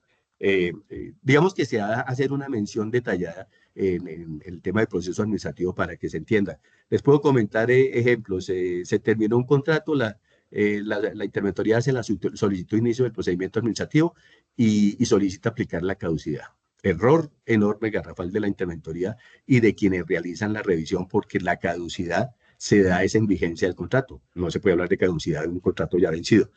Speaker 3: Digamos que se va a hacer una mención detallada en el tema del proceso administrativo para que se entienda. Les puedo comentar ejemplos. Se terminó un contrato, la interventoría hace la solicitud de inicio del procedimiento administrativo y solicita aplicar la caducidad. Error enorme, garrafal de la interventoría y de quienes realizan la revisión, porque la caducidad se da es en vigencia del contrato. No se puede hablar de caducidad de un contrato ya vencido.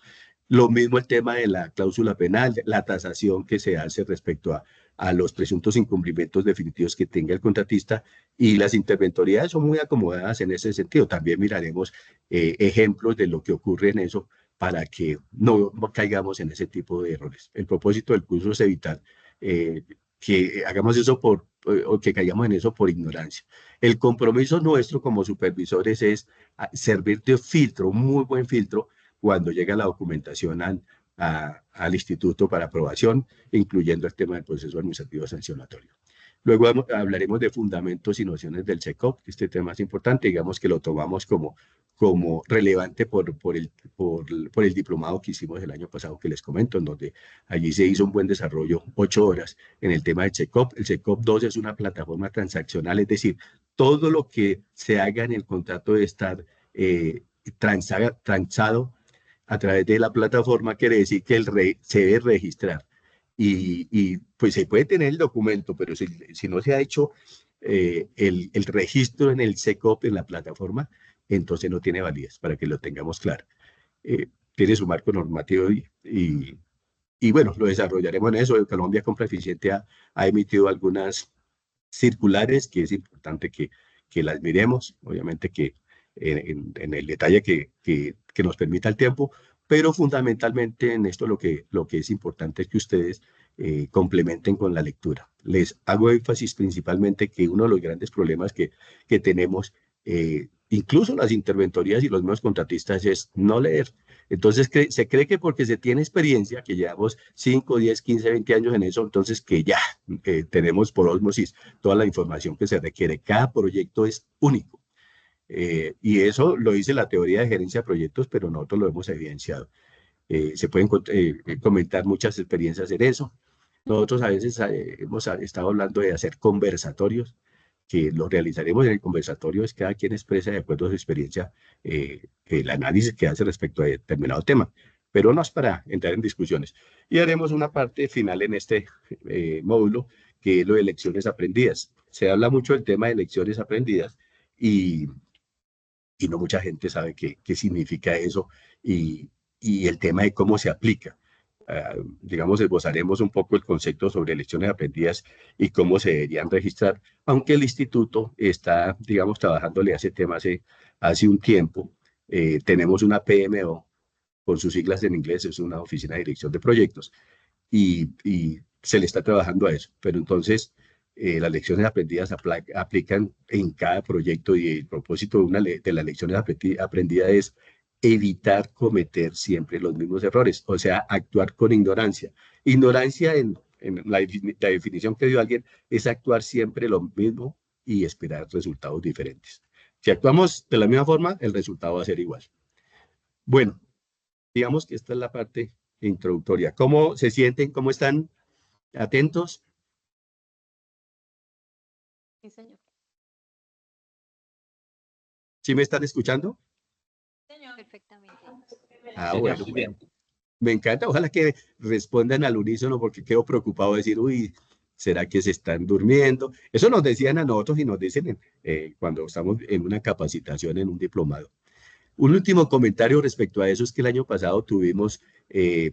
Speaker 3: Lo mismo el tema de la cláusula penal, la tasación que se hace respecto a los presuntos incumplimientos definitivos que tenga el contratista, y las interventorías son muy acomodadas en ese sentido. También miraremos ejemplos de lo que ocurre en eso para que no caigamos en ese tipo de errores. El propósito del curso es evitar que hagamos eso o que caigamos en eso por ignorancia. El compromiso nuestro como supervisores es servir de filtro, un muy buen filtro, cuando llega la documentación al instituto para aprobación, incluyendo el tema del proceso administrativo sancionatorio. Luego hablaremos de fundamentos y nociones del SECOP. Este tema es importante, digamos que lo tomamos como relevante por el diplomado que hicimos el año pasado, que les comento, en donde allí se hizo un buen desarrollo, 8 horas, en el tema del SECOP. El SECOP 2 es una plataforma transaccional, es decir, todo lo que se haga en el contrato debe estar transado a través de la plataforma, quiere decir que se debe registrar. Pues se puede tener el documento, pero si no se ha hecho el registro en el SECOP, en la plataforma, entonces no tiene validez, para que lo tengamos claro. Tiene su marco normativo y bueno, lo desarrollaremos en eso. Colombia Compra Eficiente ha emitido algunas circulares que es importante que las miremos, obviamente que en el detalle que nos permita el tiempo, pero fundamentalmente en esto lo que es importante es que ustedes complementen con la lectura. Les hago énfasis principalmente que uno de los grandes problemas que tenemos, incluso las interventorías y los mismos contratistas, es no leer. Entonces se cree que porque se tiene experiencia, que llevamos 5, 10, 15, 20 años en eso, entonces que ya tenemos por ósmosis toda la información que se requiere. Cada proyecto es único. Y eso lo dice la teoría de gerencia de proyectos, pero nosotros lo hemos evidenciado. Se pueden comentar muchas experiencias en eso. Nosotros a veces hemos estado hablando de hacer conversatorios, que los realizaremos en el conversatorio, es cada quien expresa de acuerdo a su experiencia el análisis que hace respecto a determinado tema, pero no es para entrar en discusiones. Y haremos una parte final en este módulo, que es lo de lecciones aprendidas. Se habla mucho del tema de lecciones aprendidas y no mucha gente sabe qué significa eso y el tema de cómo se aplica. Digamos, esbozaremos un poco el concepto sobre lecciones aprendidas y cómo se deberían registrar, aunque el instituto está, digamos, trabajándole a ese tema hace un tiempo. Tenemos una PMO, con sus siglas en inglés, es una oficina de dirección de proyectos, y se le está trabajando a eso. Pero entonces, las lecciones aprendidas aplican en cada proyecto y el propósito de las lecciones aprendidas es evitar cometer siempre los mismos errores, o sea, actuar con ignorancia. Ignorancia en la definición que dio alguien es actuar siempre lo mismo y esperar resultados diferentes. Si actuamos de la misma forma, el resultado va a ser igual. Bueno, digamos que esta es la parte introductoria. ¿Cómo se sienten? ¿Cómo están? ¿Atentos?
Speaker 5: Sí, señor.
Speaker 3: ¿Sí me están escuchando?
Speaker 5: Señor. Perfectamente.
Speaker 3: Ah,
Speaker 4: Sí,
Speaker 3: bueno,
Speaker 4: muy bien.
Speaker 3: me encanta. Ojalá que respondan al unísono porque quedo preocupado de decir, uy, ¿será que se están durmiendo? Eso nos decían a nosotros y nos dicen cuando estamos en una capacitación, en un diplomado. Un último comentario respecto a eso es que el año pasado tuvimos el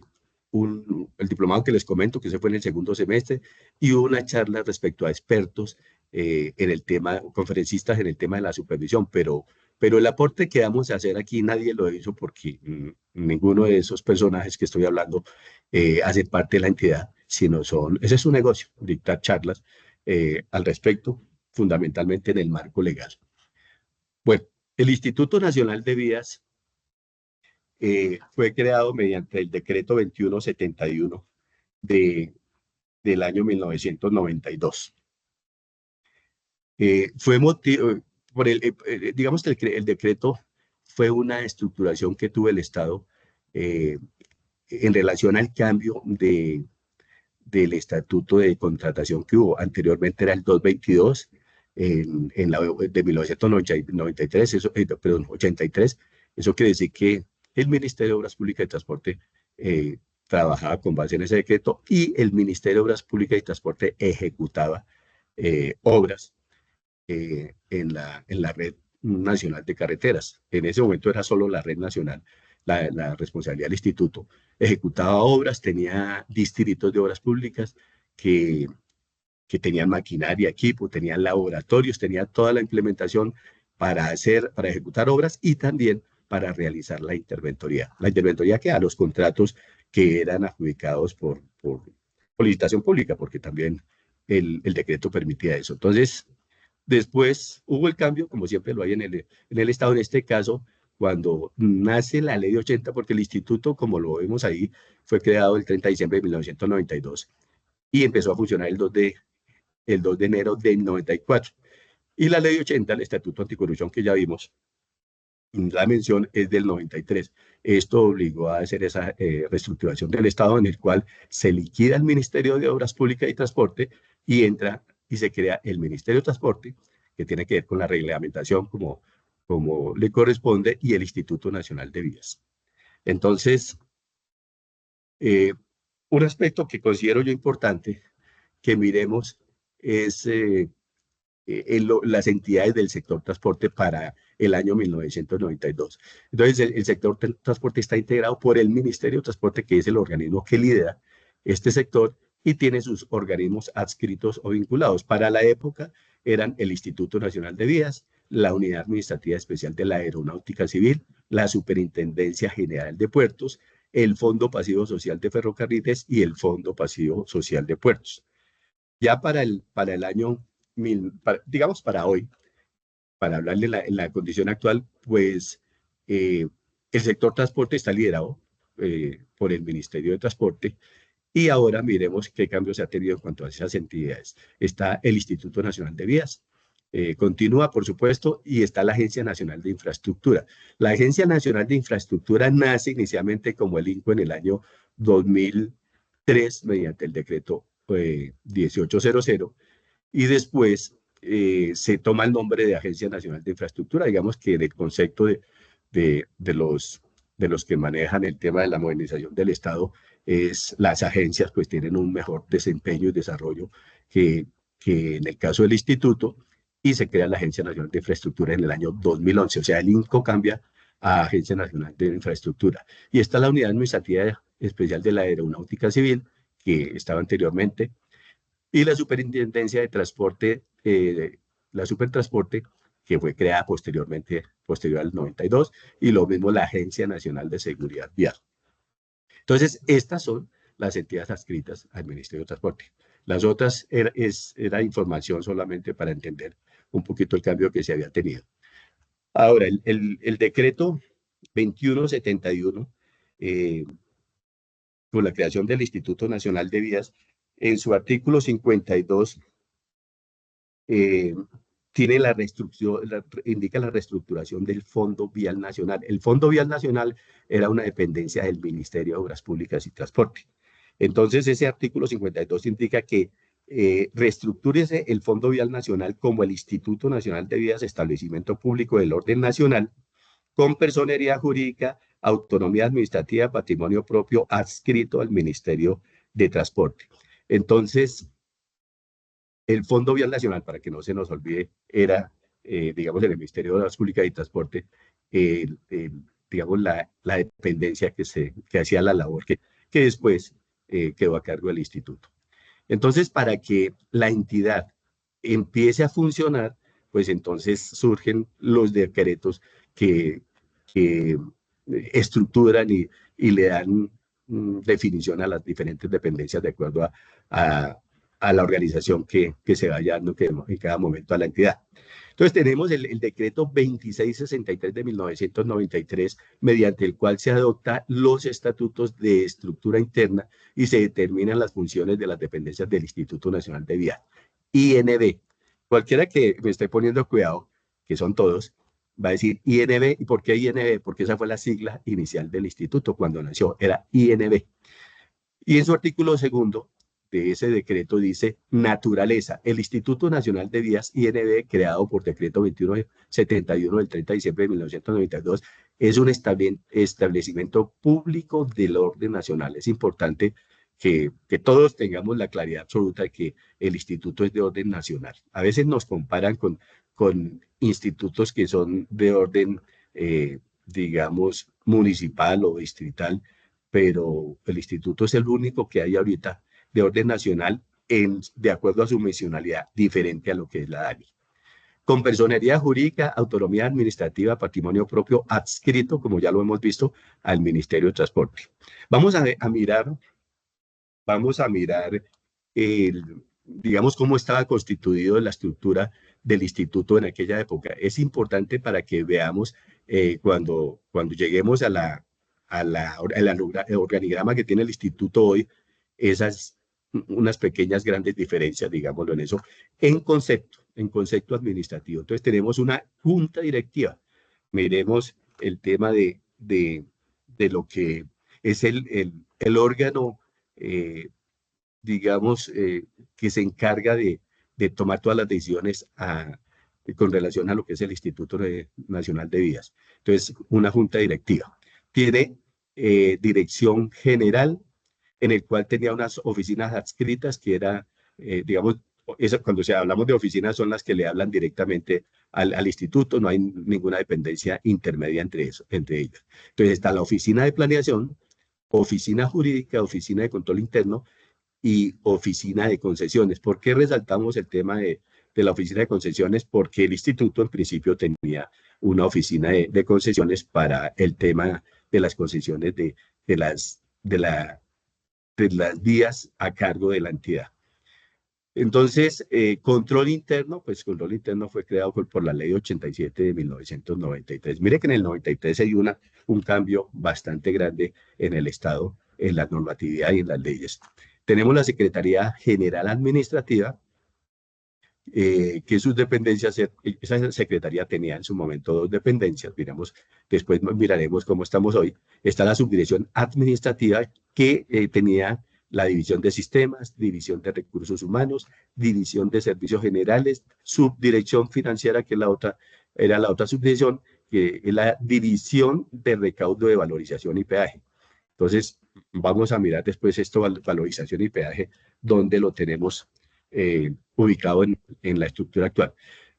Speaker 3: diplomado que les comento, que se fue en el segundo semestre, y hubo una charla respecto a expertos en el tema, conferencistas en el tema de la supervisión, pero el aporte que vamos a hacer aquí nadie lo hizo porque ninguno de esos personajes que estoy hablando hace parte de la entidad, sino ese es su negocio, dictar charlas al respecto, fundamentalmente en el marco legal. Bueno, el Instituto Nacional de Vías fue creado mediante el decreto 2171 del año 1992. Fue motivo, digamos que el decreto fue una estructuración que tuvo el Estado en relación al cambio del estatuto de contratación que hubo. Anteriormente era el 222 de 1993, perdón, 83. Eso quiere decir que el Ministerio de Obras Públicas y Transporte trabajaba con base en ese decreto y el Ministerio de Obras Públicas y Transporte ejecutaba obras en la red nacional de carreteras. En ese momento era solo la red nacional, la responsabilidad del instituto. Ejecutaba obras, tenía distritos de obras públicas que tenían maquinaria, equipo, tenían laboratorios, tenía toda la implementación para ejecutar obras y también para realizar la interventoría. La interventoría que a los contratos que eran adjudicados por licitación pública, porque también el decreto permitía eso. Entonces, después hubo el cambio, como siempre lo hay en el Estado, en este caso, cuando nace la ley 80, porque el instituto, como lo vemos ahí, fue creado el 30 de diciembre de 1992 y empezó a funcionar el 2 de enero del 94. Y la ley 80, el Estatuto Anticorrupción que ya vimos, la mención es del 93. Esto obligó a hacer esa reestructuración del Estado en el cual se liquida el Ministerio de Obras Públicas y Transporte y entra y se crea el Ministerio de Transporte, que tiene que ver con la reglamentación como le corresponde, y el Instituto Nacional de Vías. Entonces, un aspecto que considero yo importante que miremos es las entidades del sector transporte para el año 1992. Entonces, el sector transporte está integrado por el Ministerio de Transporte, que es el organismo que lidera este sector y tiene sus organismos adscritos o vinculados. Para la época eran el Instituto Nacional de Vías, la Unidad Administrativa Especial de la Aeronáutica Civil, la Superintendencia General de Puertos, el Fondo Pasivo Social de Ferrocarriles y el Fondo Pasivo Social de Puertos. Ya para el año, digamos para hoy, para hablarle en la condición actual, pues el sector transporte está liderado por el Ministerio de Transporte. Y ahora miremos qué cambios se ha tenido en cuanto a esas entidades. Está el Instituto Nacional de Vías, continúa, por supuesto, y está la Agencia Nacional de Infraestructura. La Agencia Nacional de Infraestructura nace inicialmente como el INCO en el año 2003, mediante el decreto 1800, y después se toma el nombre de Agencia Nacional de Infraestructura, digamos que en el concepto de los que manejan el tema de la modernización del Estado, las agencias pues tienen un mejor desempeño y desarrollo que en el caso del instituto, y se crea la Agencia Nacional de Infraestructura en el año 2011. O sea, el INCO cambia a Agencia Nacional de Infraestructura. Y está la Unidad Administrativa Especial de la Aeronáutica Civil, que estaba anteriormente, y la Superintendencia de Transporte, la Supertransporte, que fue creada posterior al 92, y lo mismo la Agencia Nacional de Seguridad Vial. Entonces, estas son las entidades adscritas al Ministerio de Transporte. Las otras era información solamente para entender un poquito el cambio que se había tenido. Ahora, el decreto 2171, con la creación del Instituto Nacional de Vías, en su artículo 52, tiene indica la reestructuración del Fondo Vial Nacional. El Fondo Vial Nacional era una dependencia del Ministerio de Obras Públicas y Transporte. Entonces, ese artículo 52 indica que reestructúrese el Fondo Vial Nacional como el Instituto Nacional de Vías, establecimiento público del orden nacional, con personería jurídica, autonomía administrativa, patrimonio propio adscrito al Ministerio de Transporte. Entonces, el Fondo Vial Nacional, para que no se nos olvide, era, digamos, en el Ministerio de Obras Públicas y Transporte, digamos, la dependencia que hacía la labor que después quedó a cargo del instituto. Entonces, para que la entidad empiece a funcionar, pues entonces surgen los decretos que estructuran y le dan definición a las diferentes dependencias de acuerdo a la organización que se vaya dando en cada momento a la entidad. Entonces tenemos el decreto 2663 de 1993, mediante el cual se adoptan los estatutos de estructura interna y se determinan las funciones de las dependencias del Instituto Nacional de Vías, INV. Cualquiera que me esté poniendo cuidado, que son todos, va a decir INV. ¿Y por qué INV? Porque esa fue la sigla inicial del instituto cuando nació, era INV. Y en su artículo segundo de ese decreto dice: naturaleza. El Instituto Nacional de Vías, INV, creado por decreto 2171 del 30 de diciembre de 1992, es un establecimiento público del orden nacional. Es importante que todos tengamos la claridad absoluta de que el instituto es de orden nacional. A veces nos comparan con institutos que son de orden, digamos, municipal o distrital, pero el instituto es el único que hay ahorita de orden nacional de acuerdo a su misionalidad, diferente a lo que es la DANI. Con personería jurídica, autonomía administrativa, patrimonio propio adscrito, como ya lo hemos visto, al Ministerio de Transporte. Vamos a mirar digamos, cómo estaba constituido la estructura del instituto en aquella época. Es importante para que veamos cuando lleguemos al organigrama que tiene el instituto hoy, unas pequeñas grandes diferencias, digámoslo en eso, en concepto administrativo. Entonces tenemos una junta directiva. Miremos el tema de lo que es el órgano, digamos, que se encarga de tomar todas las decisiones con relación a lo que es el Instituto Nacional de Vías. Entonces, una junta directiva. Tiene dirección general, en el cual tenía unas oficinas adscritas que era, digamos, cuando hablamos de oficinas son las que le hablan directamente al instituto, no hay ninguna dependencia intermedia entre ellas. Entonces está la oficina de planeación, oficina jurídica, oficina de control interno y oficina de concesiones. ¿Por qué resaltamos el tema de la oficina de concesiones? Porque el instituto en principio tenía una oficina de concesiones para el tema de las concesiones de de las vías a cargo de la entidad. Entonces, control interno, pues control interno fue creado por la ley 87 de 1993. Mire que en el 93 se dio un cambio bastante grande en el Estado, en la normatividad y en las leyes. Tenemos la Secretaría General Administrativa, que sus dependencias, esa secretaría tenía en su momento 2 dependencias, después miraremos cómo estamos hoy. Está la subdirección administrativa que tenía la división de sistemas, división de recursos humanos, división de servicios generales, subdirección financiera, que era la otra subdirección, que es la división de recaudo de valorización y peaje. Entonces, vamos a mirar después esto, valorización y peaje, donde lo tenemos ubicado en la estructura actual.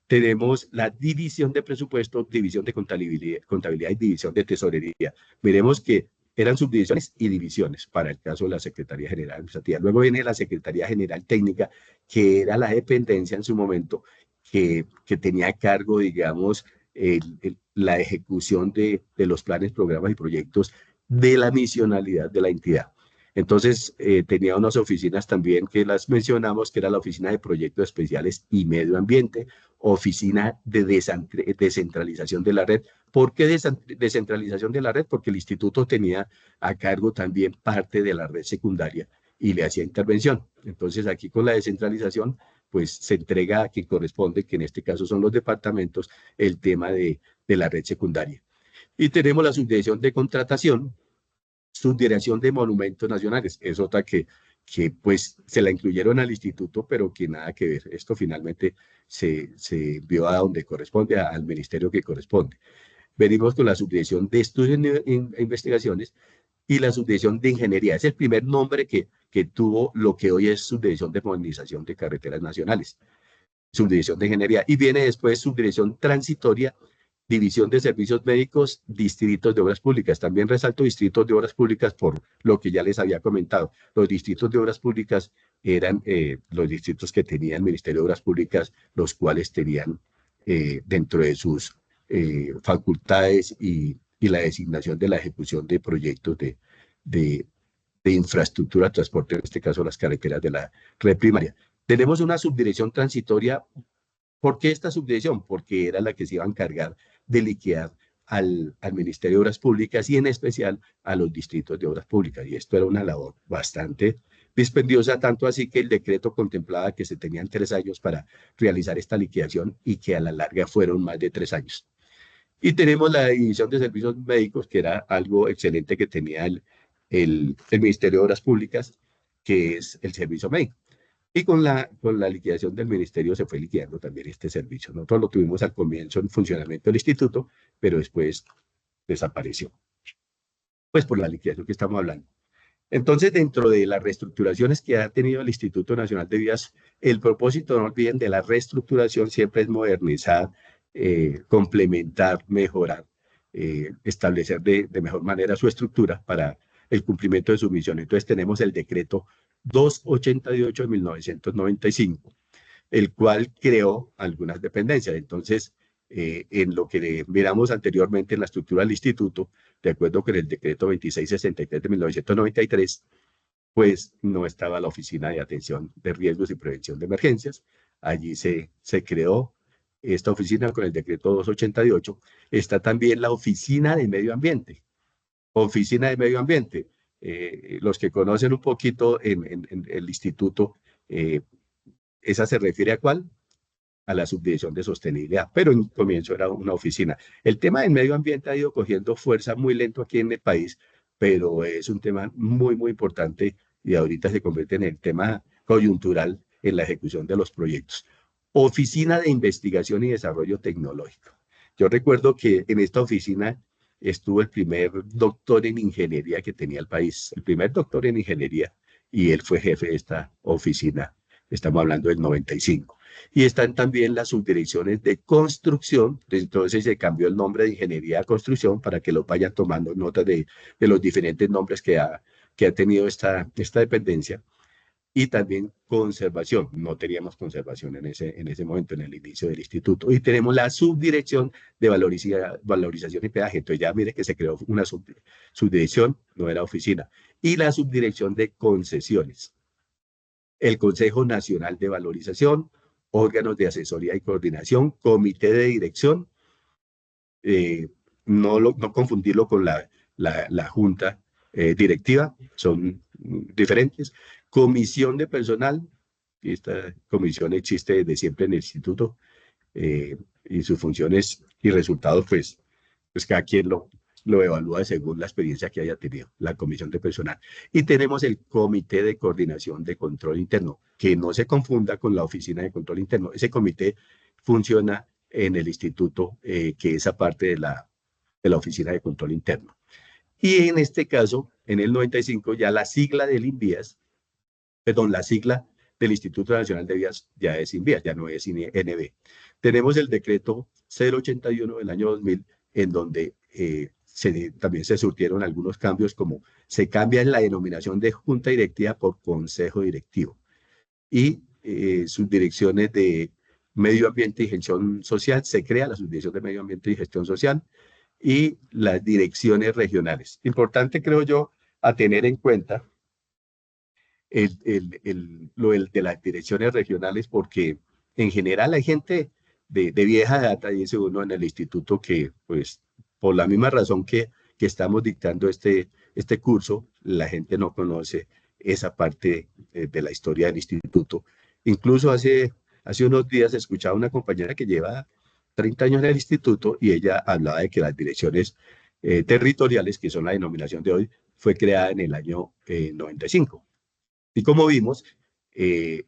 Speaker 3: Tenemos la división de presupuesto, división de contabilidad y división de tesorería. Miremos que eran subdivisiones y divisiones para el caso de la Secretaría General Administrativa. Luego viene la Secretaría General Técnica, que era la dependencia en su momento que tenía a cargo, digamos, la ejecución de los planes, programas y proyectos de la misionalidad de la entidad. Entonces, tenía unas oficinas también que las mencionamos, que era la Oficina de Proyectos Especiales y Medio Ambiente, Oficina de Descentralización de la Red. ¿Por qué descentralización de la red? Porque el instituto tenía a cargo también parte de la red secundaria y le hacía intervención. Entonces, aquí con la descentralización, pues se entrega a quien corresponde, que en este caso son los departamentos, el tema de la red secundaria. Y tenemos la subdirección de contratación, subdirección de monumentos nacionales. Es otra que pues se la incluyeron al instituto, pero que nada que ver. Esto finalmente se envió a donde corresponde, al ministerio que corresponde. Venimos con la subdirección de estudios e investigaciones y la subdirección de ingeniería. Es el primer nombre que tuvo lo que hoy es subdirección de modernización de carreteras nacionales. Subdirección de ingeniería. Y viene después subdirección transitoria, división de servicios médicos, distritos de obras públicas. También resalto distritos de obras públicas por lo que ya les había comentado. Los distritos de obras públicas eran los distritos que tenía el Ministerio de Obras Públicas, los cuales tenían dentro de sus facultades y la designación de la ejecución de proyectos de infraestructura, transporte, en este caso las carreteras de la red primaria. Tenemos una subdirección transitoria. ¿Por qué esta subdirección? Porque era la que se iba a encargar de liquidar al Ministerio de Obras Públicas y en especial a los distritos de obras públicas. Y esto era una labor bastante dispendiosa, tanto así que el decreto contemplaba que se tenían 3 años para realizar esta liquidación y que a la larga fueron más de 3 años. Y tenemos la división de servicios médicos, que era algo excelente que tenía el Ministerio de Obras Públicas, que es el servicio médico. Y con la liquidación del ministerio se fue liquidando también este servicio. Nosotros lo tuvimos al comienzo en funcionamiento del instituto, pero después desapareció. Pues por la liquidación que estamos hablando. Entonces, dentro de las reestructuraciones que ha tenido el Instituto Nacional de Vías, el propósito, no olviden, de la reestructuración siempre es modernizar, complementar, mejorar, establecer de mejor manera su estructura para el cumplimiento de su misión. Entonces, tenemos el decreto 288 de 1995, el cual creó algunas dependencias. Entonces, en lo que miramos anteriormente en la estructura del instituto, de acuerdo con el decreto 2663 de 1993, pues no estaba la Oficina de Atención de Riesgos y Prevención de Emergencias. Allí se creó esta oficina con el decreto 288. Está también la Oficina de Medio Ambiente. Oficina de Medio Ambiente. Los que conocen un poquito en el instituto, ¿esa se refiere a cuál? A la subdirección de sostenibilidad, pero en comienzo era una oficina. El tema del medio ambiente ha ido cogiendo fuerza muy lento aquí en el país, pero es un tema muy, muy importante y ahorita se convierte en el tema coyuntural en la ejecución de los proyectos. Oficina de Investigación y Desarrollo Tecnológico. Yo recuerdo que en esta oficina estuvo el primer doctor en ingeniería que tenía el país, el primer doctor en ingeniería, y él fue jefe de esta oficina. Estamos hablando del 95. Y están también las subdirecciones de construcción. Entonces se cambió el nombre de ingeniería de construcción para que lo vayan tomando nota de los diferentes nombres que ha tenido esta dependencia. y también conservación. No teníamos conservación en ese momento, en el inicio del instituto. Y tenemos la subdirección de valorización y peaje. Entonces ya mire que se creó una subdirección, no era oficina, y la subdirección de concesiones. El Consejo Nacional de Valorización, órganos de asesoría y coordinación, comité de dirección, no confundirlo con la junta directiva, son diferentes. Comisión de personal, esta comisión existe desde siempre en el instituto, y sus funciones y resultados, pues cada quien lo evalúa según la experiencia que haya tenido, la comisión de personal. Y tenemos el comité de coordinación de control interno, que no se confunda con la oficina de control interno. Ese comité funciona en el instituto, que es aparte de la oficina de control interno. Y en este caso, en el 95, ya la sigla del INVIAS, perdón, la sigla del Instituto Nacional de Vías ya es INVIAS, ya no es NB. Tenemos el decreto 081 del año 2000, en donde también se surtieron algunos cambios, como se cambia la denominación de junta directiva por consejo directivo, y sus direcciones de medio ambiente y gestión social, se crea la subdirección de medio ambiente y gestión social, y las direcciones regionales. Importante, creo yo, a tener en cuenta lo de las direcciones regionales, porque en general hay gente de vieja data, dice uno en el instituto, que pues por la misma razón que estamos dictando este curso, la gente no conoce esa parte de la historia del instituto. Incluso hace unos días escuchaba a una compañera que lleva 30 años en el instituto, y ella hablaba de que las direcciones territoriales, que son la denominación de hoy, fue creada en el año 95. Y como vimos,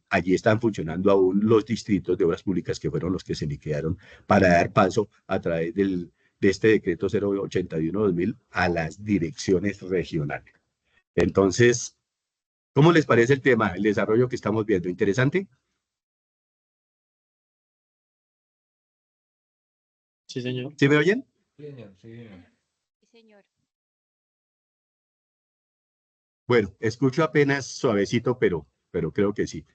Speaker 3: allí están funcionando aún los distritos de obras públicas, que fueron los que se liquidaron para dar paso a través de este decreto 081-2000 a las direcciones regionales. Entonces, ¿cómo les parece el tema, el desarrollo que estamos viendo? ¿Interesante?
Speaker 4: Sí, señor.
Speaker 3: ¿Sí me oyen?
Speaker 5: Sí, señor.
Speaker 3: Bueno, escucho apenas suavecito, pero creo que sí.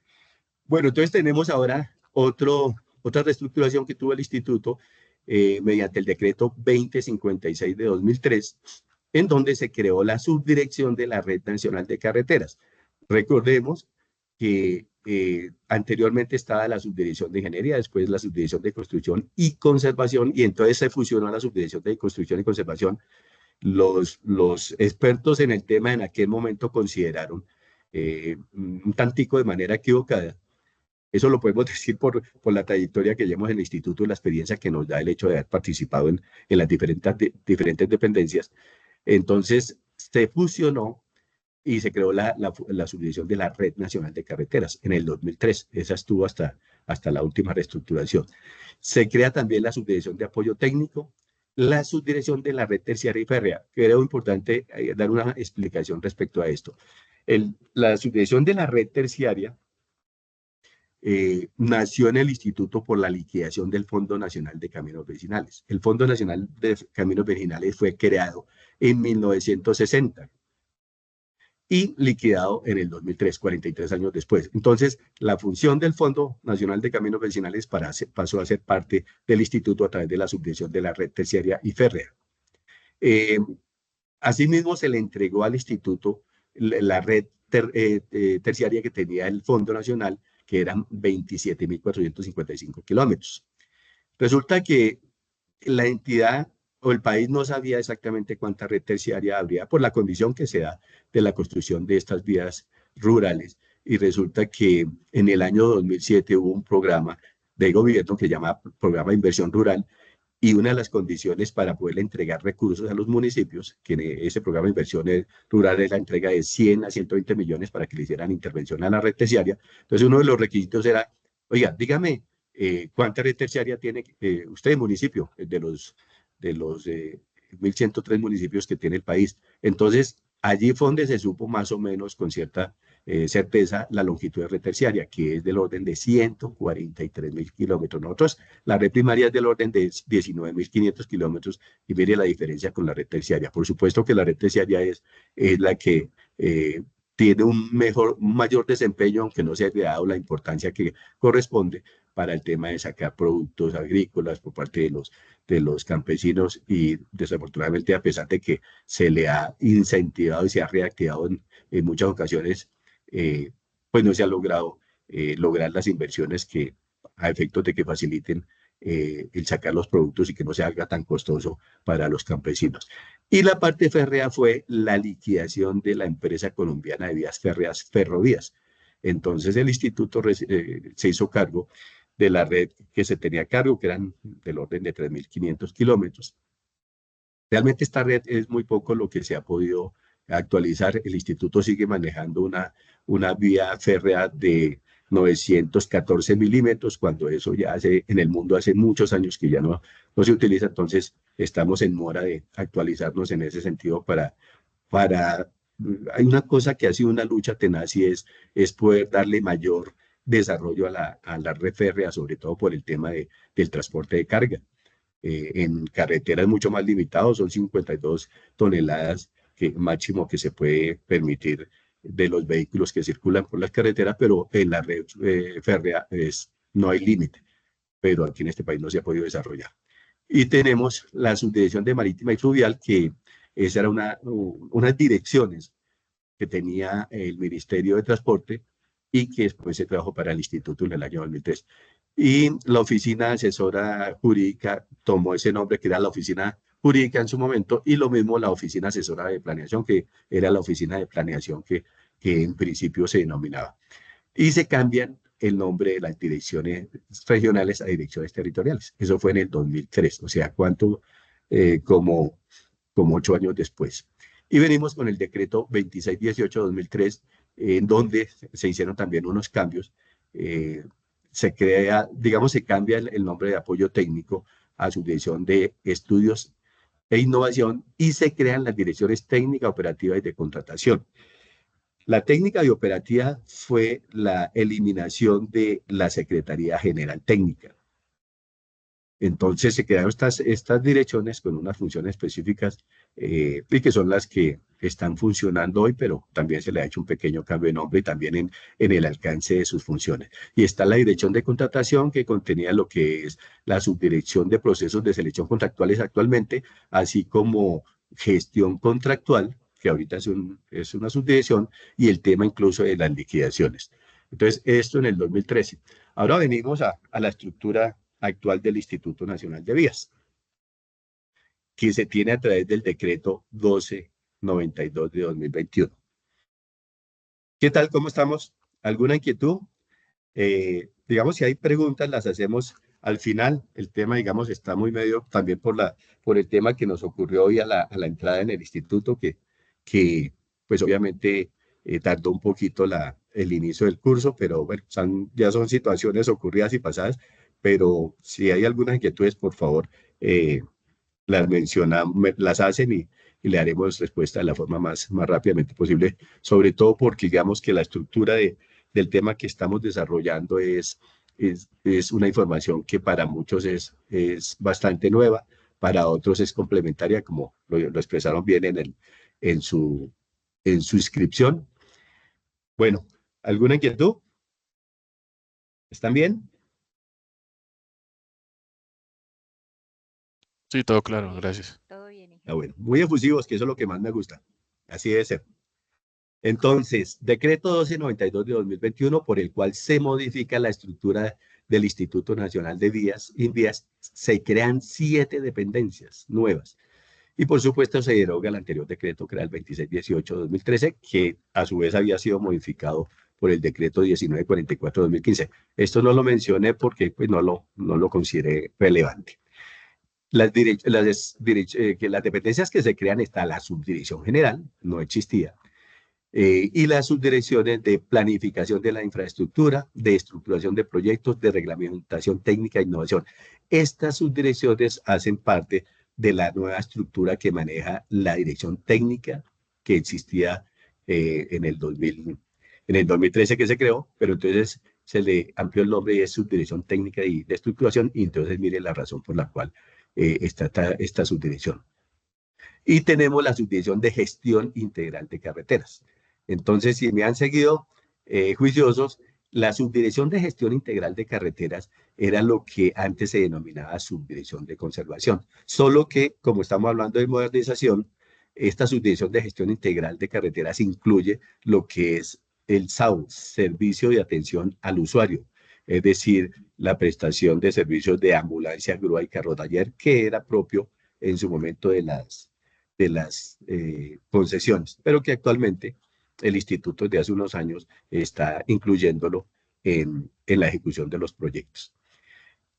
Speaker 3: Bueno, entonces tenemos ahora otra reestructuración que tuvo el instituto, mediante el decreto 2056 de 2003, en donde se creó la subdirección de la Red Nacional de Carreteras. Recordemos que anteriormente estaba la subdirección de ingeniería, después la subdirección de construcción y conservación, y entonces se fusionó a la subdirección de construcción y conservación. Los expertos en el tema en aquel momento consideraron, un tantico de manera equivocada. Eso lo podemos decir por la trayectoria que llevamos en el instituto y la experiencia que nos da el hecho de haber participado en las diferentes dependencias. Entonces, se fusionó y se creó la subdivisión de la Red Nacional de Carreteras en el 2003. Esa estuvo hasta la última reestructuración. Se crea también la subdivisión de apoyo técnico, la subdirección de la red terciaria y férrea. Creo importante dar una explicación respecto a esto. La subdivisión de la red terciaria nació en el instituto por la liquidación del Fondo Nacional de Caminos Vecinales. El Fondo Nacional de Caminos Vecinales fue creado en 1960 y liquidado en el 2003, 43 años después. Entonces, la función del Fondo Nacional de Caminos Vecinales pasó a ser parte del instituto a través de la subdivisión de la red terciaria y férrea. Asimismo, se le entregó al instituto la red terciaria que tenía el Fondo Nacional, que eran 27.455 kilómetros. Resulta que la entidad o el país no sabía exactamente cuánta red terciaria habría por la condición que se da de la construcción de estas vías rurales. Y resulta que en el año 2007 hubo un programa de gobierno que se llama Programa de Inversión Rural, y una de las condiciones para poder entregar recursos a los municipios, que en ese programa de inversiones rurales, la entrega de 100 a 120 millones para que le hicieran intervención a la red terciaria. Entonces, uno de los requisitos era, oiga, dígame, ¿cuánta red terciaria tiene usted, municipio, de los 1.103 municipios que tiene el país? Entonces, allí fue donde se supo más o menos con cierta certeza la longitud de red terciaria, que es del orden de 143.000 kilómetros. Nosotros, la red primaria es del orden de 19.500 kilómetros, y mire la diferencia con la red terciaria. Por supuesto que la red terciaria es la que tiene un mayor desempeño, aunque no se haya dado la importancia que corresponde para el tema de sacar productos agrícolas por parte de los campesinos, y desafortunadamente, a pesar de que se le ha incentivado y se ha reactivado en muchas ocasiones, pues no se ha logrado lograr las inversiones que, a efectos de que faciliten el sacar los productos y que no se haga tan costoso para los campesinos. Y la parte férrea fue la liquidación de la empresa colombiana de vías férreas, Ferrovías. Entonces el instituto se hizo cargo de la red que se tenía a cargo, que eran del orden de 3.500 kilómetros. Realmente esta red es muy poco lo que se ha podido actualizar. El instituto sigue manejando una vía férrea de 914 milímetros, cuando eso ya en el mundo hace muchos años que ya no se utiliza. Entonces estamos en mora de actualizarnos en ese sentido hay una cosa que ha sido una lucha tenaz, y es poder darle mayor desarrollo a la red férrea, sobre todo por el tema del transporte de carga. En carretera es mucho más limitado, son 52 toneladas máximo que se puede permitir de los vehículos que circulan por las carreteras, pero en la red férrea no hay límite, pero aquí en este país no se ha podido desarrollar. Y tenemos la subdirección de marítima y fluvial, que esa era unas direcciones que tenía el Ministerio de Transporte y que después se trabajó para el instituto en el año 2003. Y la oficina asesora jurídica tomó ese nombre, que era la oficina jurídica en su momento, y lo mismo la oficina asesora de planeación, que era la oficina de planeación que en principio se denominaba. Y se cambian el nombre de las direcciones regionales a direcciones territoriales. Eso fue en el 2003, o sea, como 8 años después. Y venimos con el decreto 2618-2003, en donde se hicieron también unos cambios. Se crea, digamos, se cambia el nombre de apoyo técnico a subdirección de estudios e innovación, y se crean las direcciones técnica, operativa y de contratación. La técnica y operativa fue la eliminación de la Secretaría General Técnica. Entonces se crearon estas direcciones con unas funciones específicas, y que son las que están funcionando hoy, pero también se le ha hecho un pequeño cambio de nombre y también en el alcance de sus funciones. Y está la dirección de contratación, que contenía lo que es la subdirección de procesos de selección contractuales actualmente, así como gestión contractual, que ahorita es una subdirección, y el tema incluso de las liquidaciones. Entonces, esto en el 2013. Ahora venimos a la estructura actual del Instituto Nacional de Vías, que se tiene a través del decreto 1292 de 2021. ¿Qué tal? ¿Cómo estamos? ¿Alguna inquietud? Digamos, si hay preguntas, las hacemos al final. El tema, digamos, está muy medio también por el tema que nos ocurrió hoy a la entrada en el instituto, que pues obviamente tardó un poquito el inicio del curso, pero bueno, ya son situaciones ocurridas y pasadas. Pero si hay algunas inquietudes, por favor, las mencionamos, las hacen, y le haremos respuesta de la forma más rápidamente posible, sobre todo porque digamos que la estructura del tema que estamos desarrollando es una información que para muchos es bastante nueva, para otros es complementaria, como lo expresaron bien en su inscripción. Bueno, ¿alguna inquietud? ¿Están bien?
Speaker 6: Sí, todo claro, gracias.
Speaker 5: Todo bien,
Speaker 3: Ah, bueno, muy efusivos, que eso es lo que más me gusta. Así debe ser. Entonces, decreto 1292 de 2021, por el cual se modifica la estructura del Instituto Nacional de Vías, INVIAS, se crean 7 dependencias nuevas. Y por supuesto se deroga el anterior decreto, que era el 2618 de 2013, que a su vez había sido modificado por el decreto 1944 de 2015. Esto no lo mencioné porque pues, no lo consideré relevante. Las dependencias que se crean, está la subdirección general, no existía, y las subdirecciones de planificación de la infraestructura, de estructuración de proyectos, de reglamentación técnica e innovación. Estas subdirecciones hacen parte de la nueva estructura que maneja la dirección técnica, que existía en el 2013 que se creó, pero entonces se le amplió el nombre y es subdirección técnica y de estructuración, y entonces mire la razón por la cual está esta subdirección. Y tenemos la subdirección de gestión integral de carreteras. Entonces, si me han seguido juiciosos, la Subdirección de Gestión Integral de Carreteras era lo que antes se denominaba Subdirección de Conservación. Solo que, como estamos hablando de modernización, esta Subdirección de Gestión Integral de Carreteras incluye lo que es el SAU, Servicio de Atención al Usuario, es decir, la prestación de servicios de ambulancia, grúa y carro taller, que era propio en su momento de las concesiones, pero que actualmente el instituto desde hace unos años está incluyéndolo en la ejecución de los proyectos.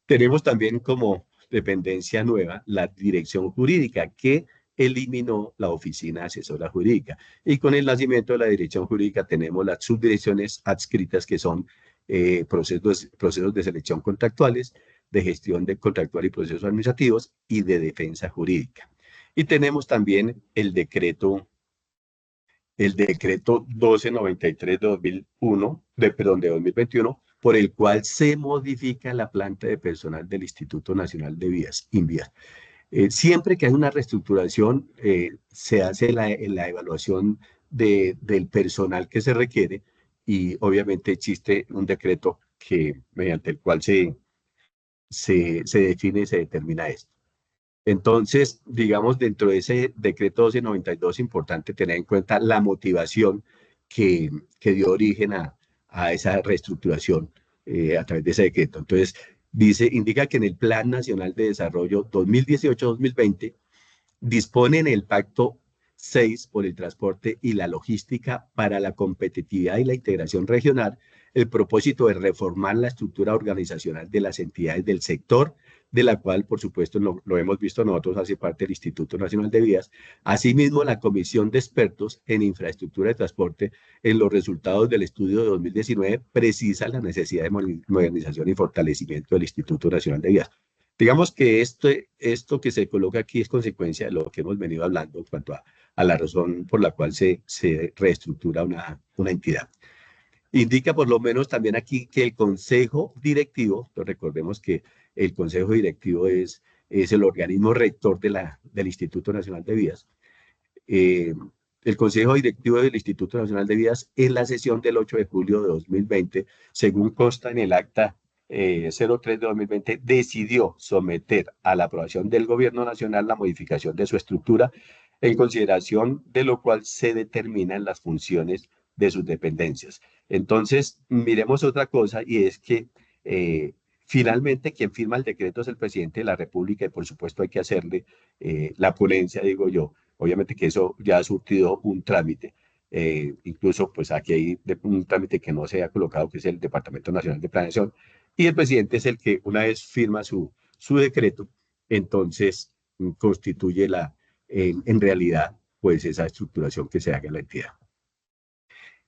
Speaker 3: Tenemos también como dependencia nueva la dirección jurídica, que eliminó la oficina asesora jurídica. Y con el nacimiento de la dirección jurídica tenemos las subdirecciones adscritas, que son procesos de selección contractuales, de gestión de contractual y procesos administrativos y de defensa jurídica. Y tenemos también el decreto 1293 de 2001, de 2021, por el cual se modifica la planta de personal del Instituto Nacional de Vías, INVIAS. Siempre que hay una reestructuración, se hace la evaluación del personal que se requiere, y obviamente existe un decreto mediante el cual se define y se determina esto. Entonces, digamos, dentro de ese decreto 1292 es importante tener en cuenta la motivación que dio origen a esa reestructuración a través de ese decreto. Entonces, indica que en el Plan Nacional de Desarrollo 2018-2020 dispone en el Pacto 6 por el transporte y la logística para la competitividad y la integración regional el propósito de reformar la estructura organizacional de las entidades del sector, de la cual, por supuesto, lo hemos visto nosotros, hace parte del Instituto Nacional de Vías. Asimismo, la Comisión de Expertos en Infraestructura de Transporte, en los resultados del estudio de 2019, precisa la necesidad de modernización y fortalecimiento del Instituto Nacional de Vías. Digamos que esto que se coloca aquí es consecuencia de lo que hemos venido hablando en cuanto a la razón por la cual se reestructura una entidad. Indica por lo menos también aquí que el Consejo Directivo, pues recordemos que el Consejo Directivo es el organismo rector del Instituto Nacional de Vías. El Consejo Directivo del Instituto Nacional de Vías, en la sesión del 8 de julio de 2020, según consta en el acta 03 de 2020, decidió someter a la aprobación del Gobierno Nacional la modificación de su estructura, en consideración de lo cual se determinan las funciones de sus dependencias. Entonces, miremos otra cosa, y es que finalmente quien firma el decreto es el presidente de la República, y por supuesto hay que hacerle la ponencia, digo yo. Obviamente que eso ya ha surtido un trámite. Incluso pues aquí hay un trámite que no se ha colocado, que es el Departamento Nacional de Planeación, y el presidente es el que, una vez firma su decreto, entonces constituye en realidad pues esa estructuración que se haga en la entidad.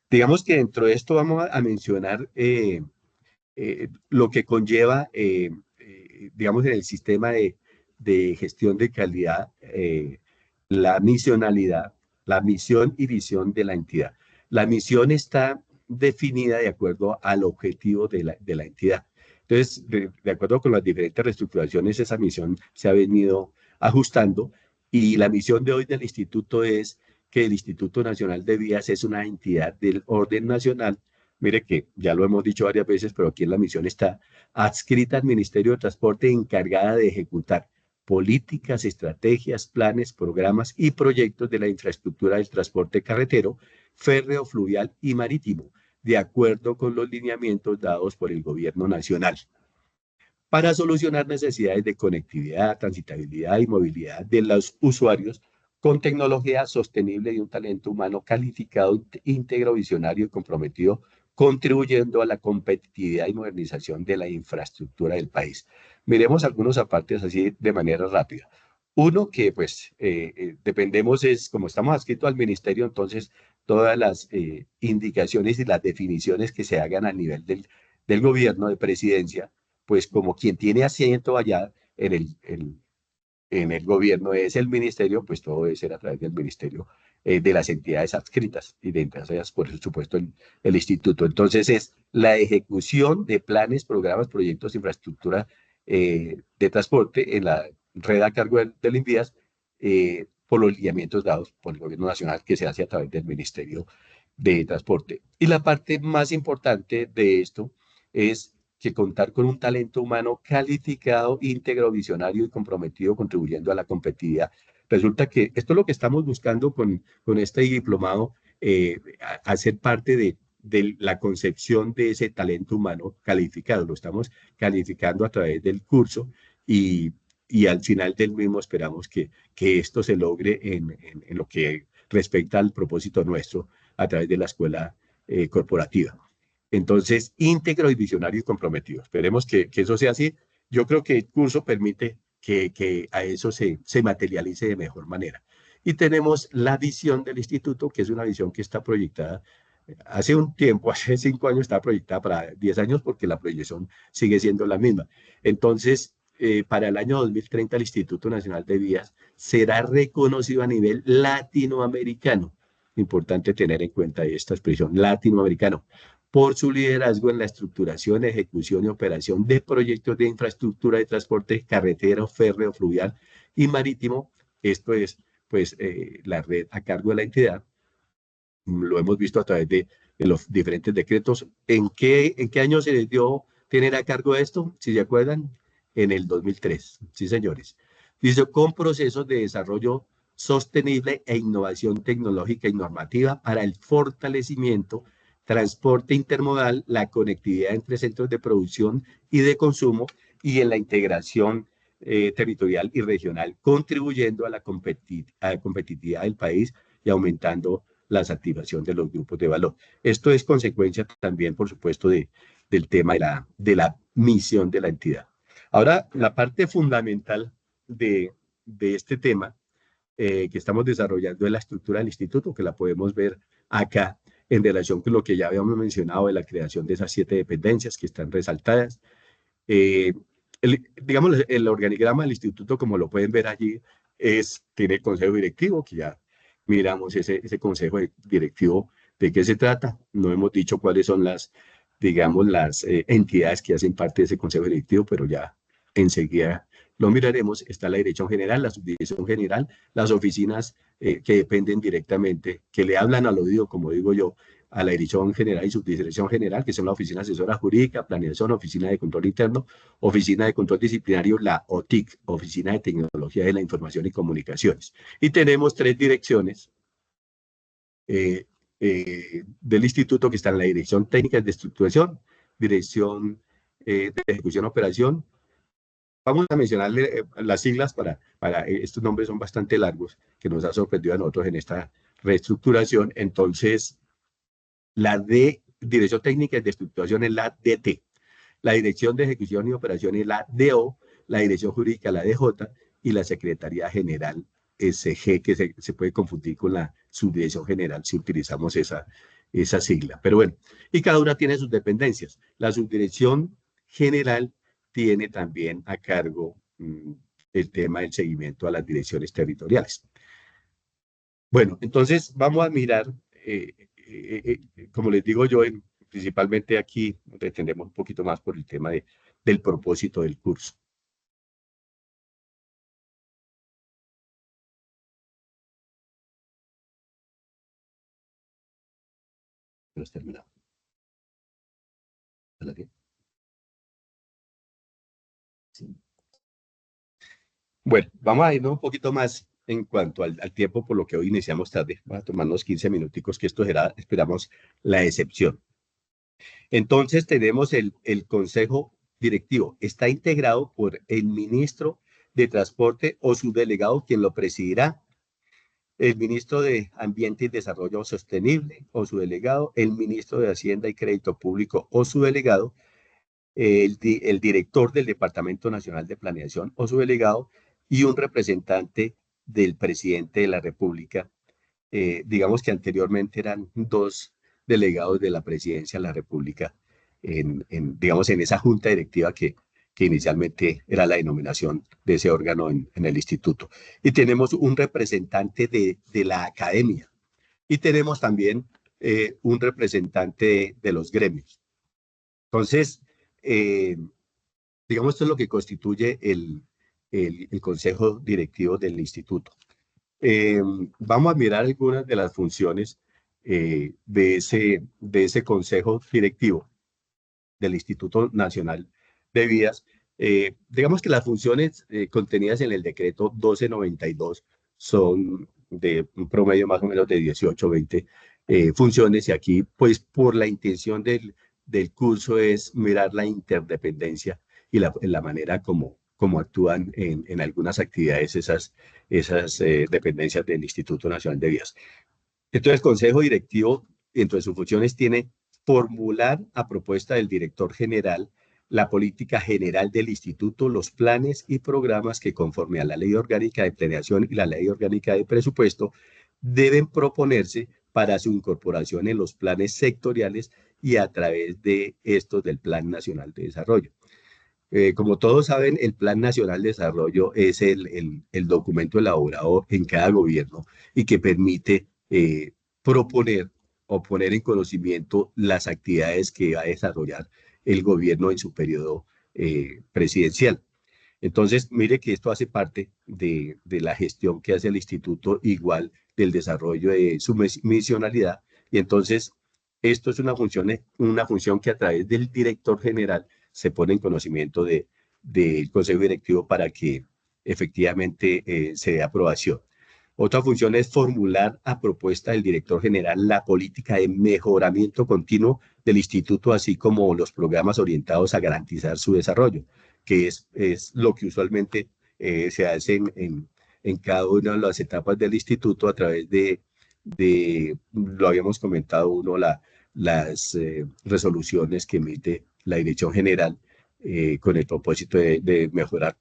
Speaker 3: Digamos que dentro de esto vamos a mencionar lo que conlleva, digamos, en el sistema de gestión de calidad, la misionalidad, la misión y visión de la entidad. La misión está definida de acuerdo al objetivo de la entidad. Entonces, de acuerdo con las diferentes reestructuraciones, esa misión se ha venido ajustando, y la misión de hoy del instituto es que el Instituto Nacional de Vías es una entidad del orden nacional. Mire que ya lo hemos dicho varias veces, pero aquí en la misión está adscrita al Ministerio de Transporte, encargada de ejecutar políticas, estrategias, planes, programas y proyectos de la infraestructura del transporte carretero, férreo, fluvial y marítimo, de acuerdo con los lineamientos dados por el Gobierno Nacional, para solucionar necesidades de conectividad, transitabilidad y movilidad de los usuarios con tecnología sostenible y un talento humano calificado, íntegro, visionario y comprometido, contribuyendo a la competitividad y modernización de la infraestructura del país. Miremos algunos apartes así de manera rápida. Uno, que pues dependemos es, como estamos adscritos al ministerio, entonces todas las indicaciones y las definiciones que se hagan a nivel del gobierno, de presidencia, pues como quien tiene asiento allá en el gobierno es el ministerio, pues todo debe ser a través del ministerio, de las entidades adscritas, y de entre ellas, por supuesto, el instituto. Entonces es la ejecución de planes, programas, proyectos, infraestructura de transporte en la red a cargo del INVIAS, por los lineamientos dados por el Gobierno Nacional, que se hace a través del ministerio de transporte. Y la parte más importante de esto es que contar con un talento humano calificado, íntegro, visionario y comprometido, contribuyendo a la competitividad. Resulta que esto es lo que estamos buscando con este diplomado, hacer parte de la concepción de ese talento humano calificado. Lo estamos calificando a través del curso y al final del mismo esperamos que esto se logre en lo que respecta al propósito nuestro a través de la escuela corporativa. Entonces, íntegro y visionario y comprometido. Esperemos que eso sea así. Yo creo que el curso permite que a eso se materialice de mejor manera. Y tenemos la visión del instituto, que es una visión que está proyectada hace un tiempo, hace 5 años, está proyectada para 10 años porque la proyección sigue siendo la misma. Entonces, para el año 2030, el Instituto Nacional de Vías será reconocido a nivel latinoamericano. Importante tener en cuenta esta expresión, latinoamericano, por su liderazgo en la estructuración, ejecución y operación de proyectos de infraestructura de transporte carretero, férreo, fluvial y marítimo. Esto es, pues, la red a cargo de la entidad. Lo hemos visto a través de los diferentes decretos. ¿En qué año se les dio tener a cargo esto? Si se acuerdan, en el 2003. Sí, señores. Dice, con procesos de desarrollo sostenible e innovación tecnológica y normativa para el fortalecimiento, transporte intermodal, la conectividad entre centros de producción y de consumo y en la integración territorial y regional, contribuyendo a la competitividad del país y aumentando la activación de los grupos de valor. Esto es consecuencia también, por supuesto, del tema de la misión de la entidad. Ahora, la parte fundamental de este tema que estamos desarrollando es la estructura del instituto, que la podemos ver acá en relación con lo que ya habíamos mencionado de la creación de esas 7 dependencias que están resaltadas. Digamos, el organigrama del instituto, como lo pueden ver allí, tiene el consejo directivo, que ya miramos ese consejo directivo, de qué se trata. No hemos dicho cuáles son digamos, las entidades que hacen parte de ese consejo directivo, pero ya enseguida lo miraremos. Está la dirección general, la subdirección general, las oficinas que dependen directamente, que le hablan al oído, como digo yo, a la dirección general y subdirección general, que son la oficina asesora jurídica, planeación, oficina de control interno, oficina de control disciplinario, la OTIC, oficina de tecnología de la información y comunicaciones. Y tenemos 3 direcciones del instituto, que están en la dirección técnica de estructuración, dirección de ejecución operación. Vamos a mencionarle las siglas estos nombres son bastante largos, que nos ha sorprendido a nosotros en esta reestructuración. Entonces, la de Dirección Técnica de Estructuración es la DT, la Dirección de Ejecución y Operación es la DO, la Dirección Jurídica la DJ y la Secretaría General SG, que se puede confundir con la Subdirección General si utilizamos esa sigla. Pero bueno, y cada una tiene sus dependencias. La Subdirección General tiene también a cargo el tema del seguimiento a las direcciones territoriales. Bueno, entonces vamos a mirar, como les digo yo, principalmente aquí nos detenemos un poquito más por el tema del propósito del curso. Hemos terminado. Sí. Bueno, vamos a irnos un poquito más en cuanto al tiempo, por lo que hoy iniciamos tarde. Vamos a tomarnos 15 minuticos, que esto será, esperamos, la excepción. Entonces tenemos el consejo directivo. Está integrado por el ministro de Transporte o su delegado, quien lo presidirá, el ministro de Ambiente y Desarrollo Sostenible o su delegado, el ministro de Hacienda y Crédito Público o su delegado, el director del Departamento Nacional de Planeación o su delegado y un representante del presidente de la República. Digamos que anteriormente eran 2 delegados de la presidencia de la República digamos, en esa junta directiva que inicialmente era la denominación de ese órgano en el instituto. Y tenemos un representante de la academia y tenemos también un representante de los gremios. Entonces, digamos, esto es lo que constituye el consejo directivo del instituto. Vamos a mirar algunas de las funciones de ese consejo directivo del Instituto Nacional de Vías. Digamos que las funciones contenidas en el decreto 1292 son de un promedio más o menos de 18 o 20 funciones, y aquí pues por la intención del curso es mirar la interdependencia y la manera como actúan en algunas actividades esas dependencias del Instituto Nacional de Vías. Entonces, el Consejo Directivo, dentro de sus funciones, tiene formular a propuesta del director general la política general del instituto, los planes y programas que, conforme a la Ley Orgánica de Planeación y la Ley Orgánica de Presupuesto, deben proponerse para su incorporación en los planes sectoriales y a través de estos del Plan Nacional de Desarrollo. Como todos saben, el Plan Nacional de Desarrollo es el documento elaborado en cada gobierno y que permite proponer o poner en conocimiento las actividades que va a desarrollar el gobierno en su periodo presidencial. Entonces, mire que esto hace parte de la gestión que hace el instituto, igual del desarrollo de su misionalidad. Y entonces, esto es una función que a través del director general se pone en conocimiento del Consejo Directivo para que efectivamente se dé aprobación. Otra función es formular a propuesta del director general la política de mejoramiento continuo del instituto, así como los programas orientados a garantizar su desarrollo, que es lo que usualmente se hace en cada una de las etapas del instituto a través lo habíamos comentado las resoluciones que emite la Dirección General con el propósito de mejorar,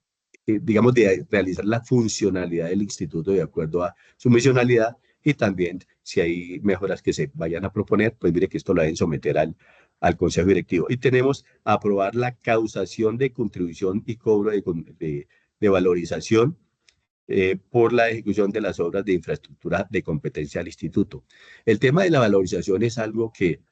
Speaker 3: digamos, de realizar la funcionalidad del instituto de acuerdo a su misionalidad, y también si hay mejoras que se vayan a proponer, pues mire que esto lo deben someter al Consejo Directivo. Y tenemos a aprobar la causación de contribución y cobro de valorización por la ejecución de las obras de infraestructura de competencia del instituto. El tema de la valorización es algo que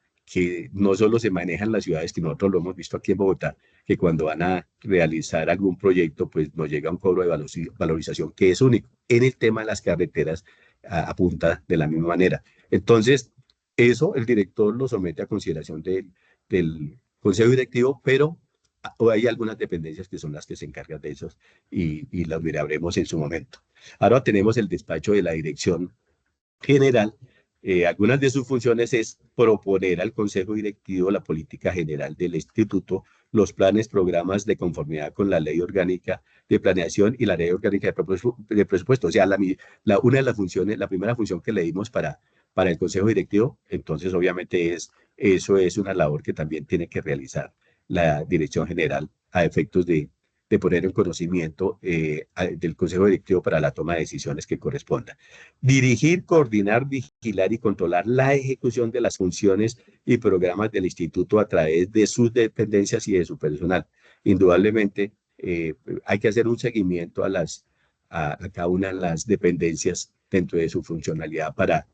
Speaker 3: no solo se maneja en las ciudades, que nosotros lo hemos visto aquí en Bogotá, que cuando van a realizar algún proyecto, pues nos llega un cobro de valorización que es único. En el tema de las carreteras apunta de la misma manera. Entonces, eso el director lo somete a consideración del Consejo Directivo, pero hay algunas dependencias que son las que se encargan de eso y las miraremos en su momento. Ahora tenemos el despacho de la Dirección General. Algunas de sus funciones es proponer al Consejo Directivo la política general del instituto, los planes, programas de conformidad con la Ley Orgánica de Planeación y la Ley Orgánica de Presupuesto. O sea, una de las funciones, la primera función que le dimos para el Consejo Directivo, entonces obviamente eso es una labor que también tiene que realizar la Dirección General a efectos de poner en conocimiento del Consejo Directivo para la toma de decisiones que corresponda. Dirigir, coordinar, vigilar y controlar la ejecución de las funciones y programas del instituto a través de sus dependencias y de su personal. Indudablemente, hay que hacer un seguimiento a cada una de las dependencias dentro de su funcionalidad para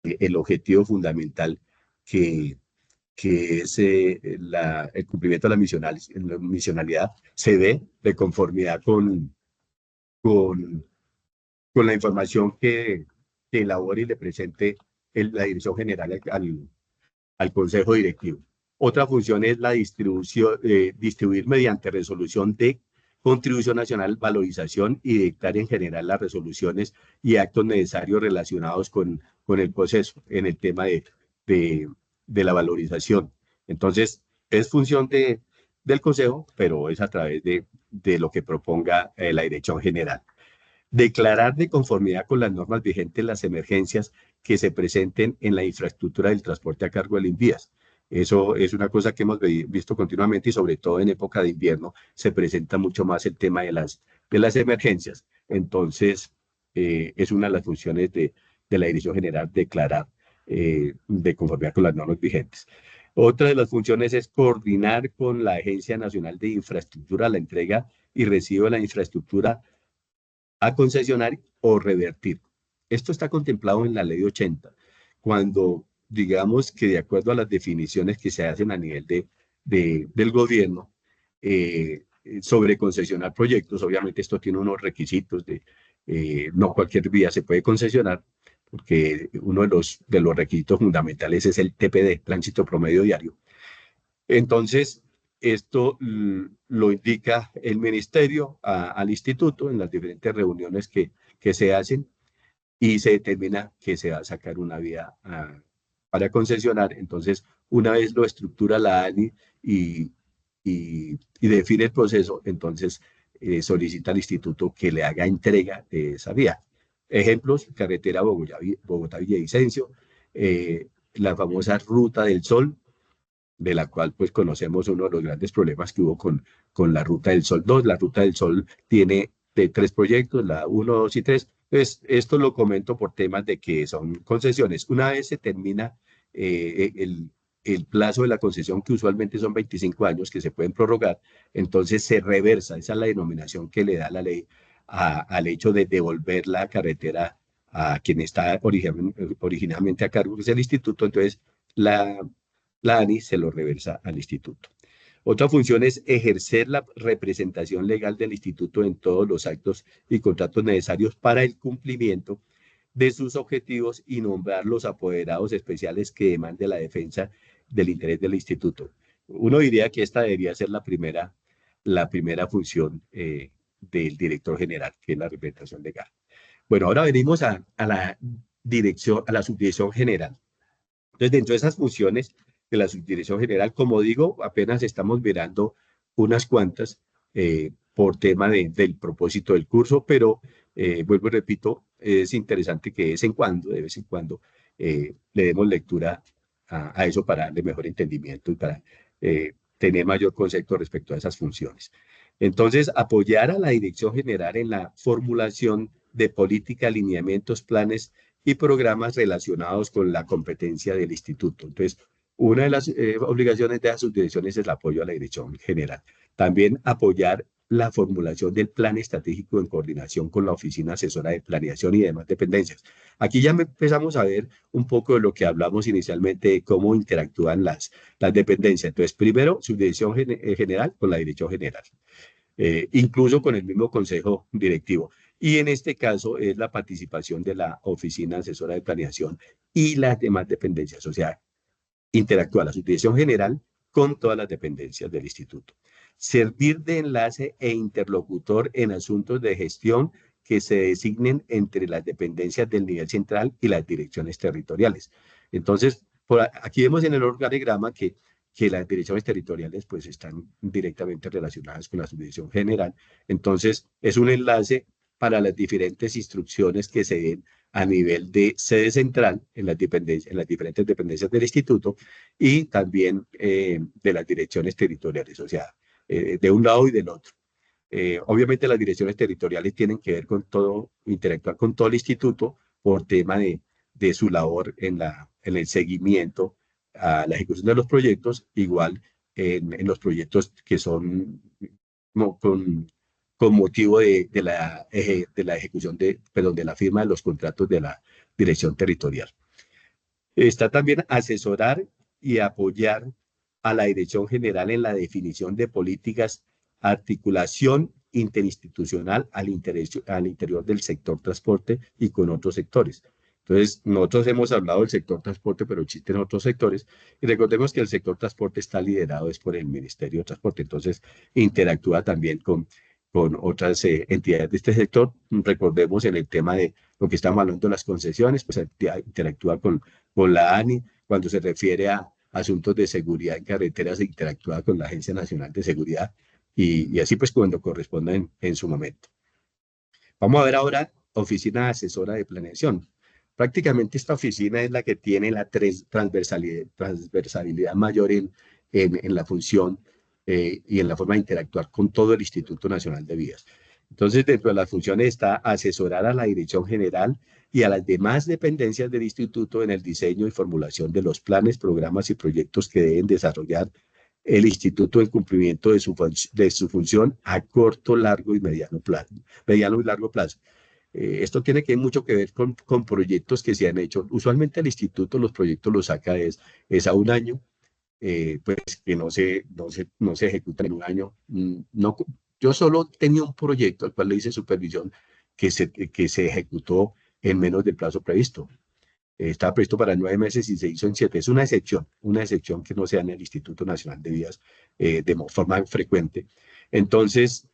Speaker 3: el objetivo fundamental que es el cumplimiento de la misionalidad, se dé de conformidad con la información que elabore y le presente la Dirección General al Consejo Directivo. Otra función es la distribuir mediante resolución de contribución nacional, valorización y dictar en general las resoluciones y actos necesarios relacionados con el proceso en el tema de la valorización. Entonces, es función del Consejo, pero es a través de lo que proponga la Dirección General. Declarar de conformidad con las normas vigentes las emergencias que se presenten en la infraestructura del transporte a cargo del INVÍAS. Eso es una cosa que hemos visto continuamente y sobre todo en época de invierno se presenta mucho más el tema de las emergencias. Entonces, es una de las funciones de la Dirección General declarar de conformidad con las normas vigentes. Otra de las funciones es coordinar con la Agencia Nacional de Infraestructura la entrega y recibo de la infraestructura a concesionar o revertir. Esto está contemplado en la Ley 80, cuando digamos que de acuerdo a las definiciones que se hacen a nivel del gobierno sobre concesionar proyectos, obviamente esto tiene unos requisitos no cualquier vía se puede concesionar, porque uno de los requisitos fundamentales es el TPD, tránsito promedio diario. Entonces, esto lo indica el ministerio al instituto en las diferentes reuniones que se hacen y se determina que se va a sacar una vía para concesionar. Entonces, una vez lo estructura la ANI y define el proceso, entonces solicita al instituto que le haga entrega de esa vía. Ejemplos, carretera Bogotá-Villavicencio, la famosa Ruta del Sol, de la cual pues conocemos uno de los grandes problemas que hubo con la Ruta del Sol 2. La Ruta del Sol tiene de 3 proyectos, la 1, 2 y 3. Pues esto lo comento por temas de que son concesiones. Una vez se termina el plazo de la concesión, que usualmente son 25 años, que se pueden prorrogar, entonces se reversa, esa es la denominación que le da la ley al hecho de devolver la carretera a quien está originalmente a cargo, que es el instituto. Entonces, la ANI se lo reversa al instituto. Otra función es ejercer la representación legal del instituto en todos los actos y contratos necesarios para el cumplimiento de sus objetivos y nombrar los apoderados especiales que demande la defensa del interés del instituto. Uno diría que esta debería ser la primera función del director general, que es la representación legal. Bueno, ahora venimos a la subdirección general. Entonces, dentro de esas funciones de la subdirección general, como digo, apenas estamos mirando unas cuantas por tema del propósito del curso, pero vuelvo y repito, es interesante que de vez en cuando, le demos lectura a eso para darle mejor entendimiento y para tener mayor concepto respecto a esas funciones. Entonces, apoyar a la dirección general en la formulación de política, lineamientos, planes y programas relacionados con la competencia del instituto. Entonces, una de las obligaciones de las subdirecciones es el apoyo a la dirección general. También apoyar la formulación del plan estratégico en coordinación con la Oficina Asesora de Planeación y demás dependencias. Aquí ya empezamos a ver un poco de lo que hablamos inicialmente, de cómo interactúan las dependencias. Entonces, primero, subdirección general con la dirección general, incluso con el mismo consejo directivo. Y en este caso es la participación de la Oficina Asesora de Planeación y las demás dependencias. O sea, interactúa la subdirección general con todas las dependencias del instituto. Servir de enlace e interlocutor en asuntos de gestión que se designen entre las dependencias del nivel central y las direcciones territoriales. Entonces, aquí vemos en el organigrama que las direcciones territoriales pues están directamente relacionadas con la subdirección general. Entonces, es un enlace para las diferentes instrucciones que se den a nivel de sede central en las diferentes dependencias del instituto y también de las direcciones territoriales, o sea, de un lado y del otro. Obviamente las direcciones territoriales tienen que ver con todo, interactuar con todo el instituto por tema de su labor en el seguimiento a la ejecución de los proyectos, igual en los proyectos que son con motivo de la ejecución de la firma de los contratos de la dirección territorial. Está también asesorar y apoyar a la dirección general en la definición de políticas, articulación interinstitucional al interior del sector transporte y con otros sectores. Entonces, nosotros hemos hablado del sector transporte, pero existen otros sectores. Y recordemos que el sector transporte está liderado por el Ministerio de Transporte. Entonces, interactúa también con otras entidades de este sector. Recordemos en el tema de lo que estamos hablando de las concesiones, pues interactúa con la ANI. Cuando se refiere a asuntos de seguridad en carreteras, se interactúa con la Agencia Nacional de Seguridad y así pues cuando corresponda en su momento. Vamos a ver ahora Oficina Asesora de Planeación. Prácticamente esta oficina es la que tiene la transversalidad mayor en la función y en la forma de interactuar con todo el Instituto Nacional de Vías. Entonces, dentro de las funciones está asesorar a la Dirección General y a las demás dependencias del instituto en el diseño y formulación de los planes, programas y proyectos que deben desarrollar el instituto en cumplimiento de su función a corto, largo y mediano y largo plazo. Esto tiene mucho que ver con proyectos que se han hecho. Usualmente el instituto los proyectos los saca es a un año, pues que no se ejecutan en un año. Yo solo tenía un proyecto al cual le hice supervisión que se ejecutó en menos del plazo previsto. Estaba previsto para 9 meses y se hizo en 7. Es una excepción que no sea en el Instituto Nacional de Vías de forma frecuente. Entonces,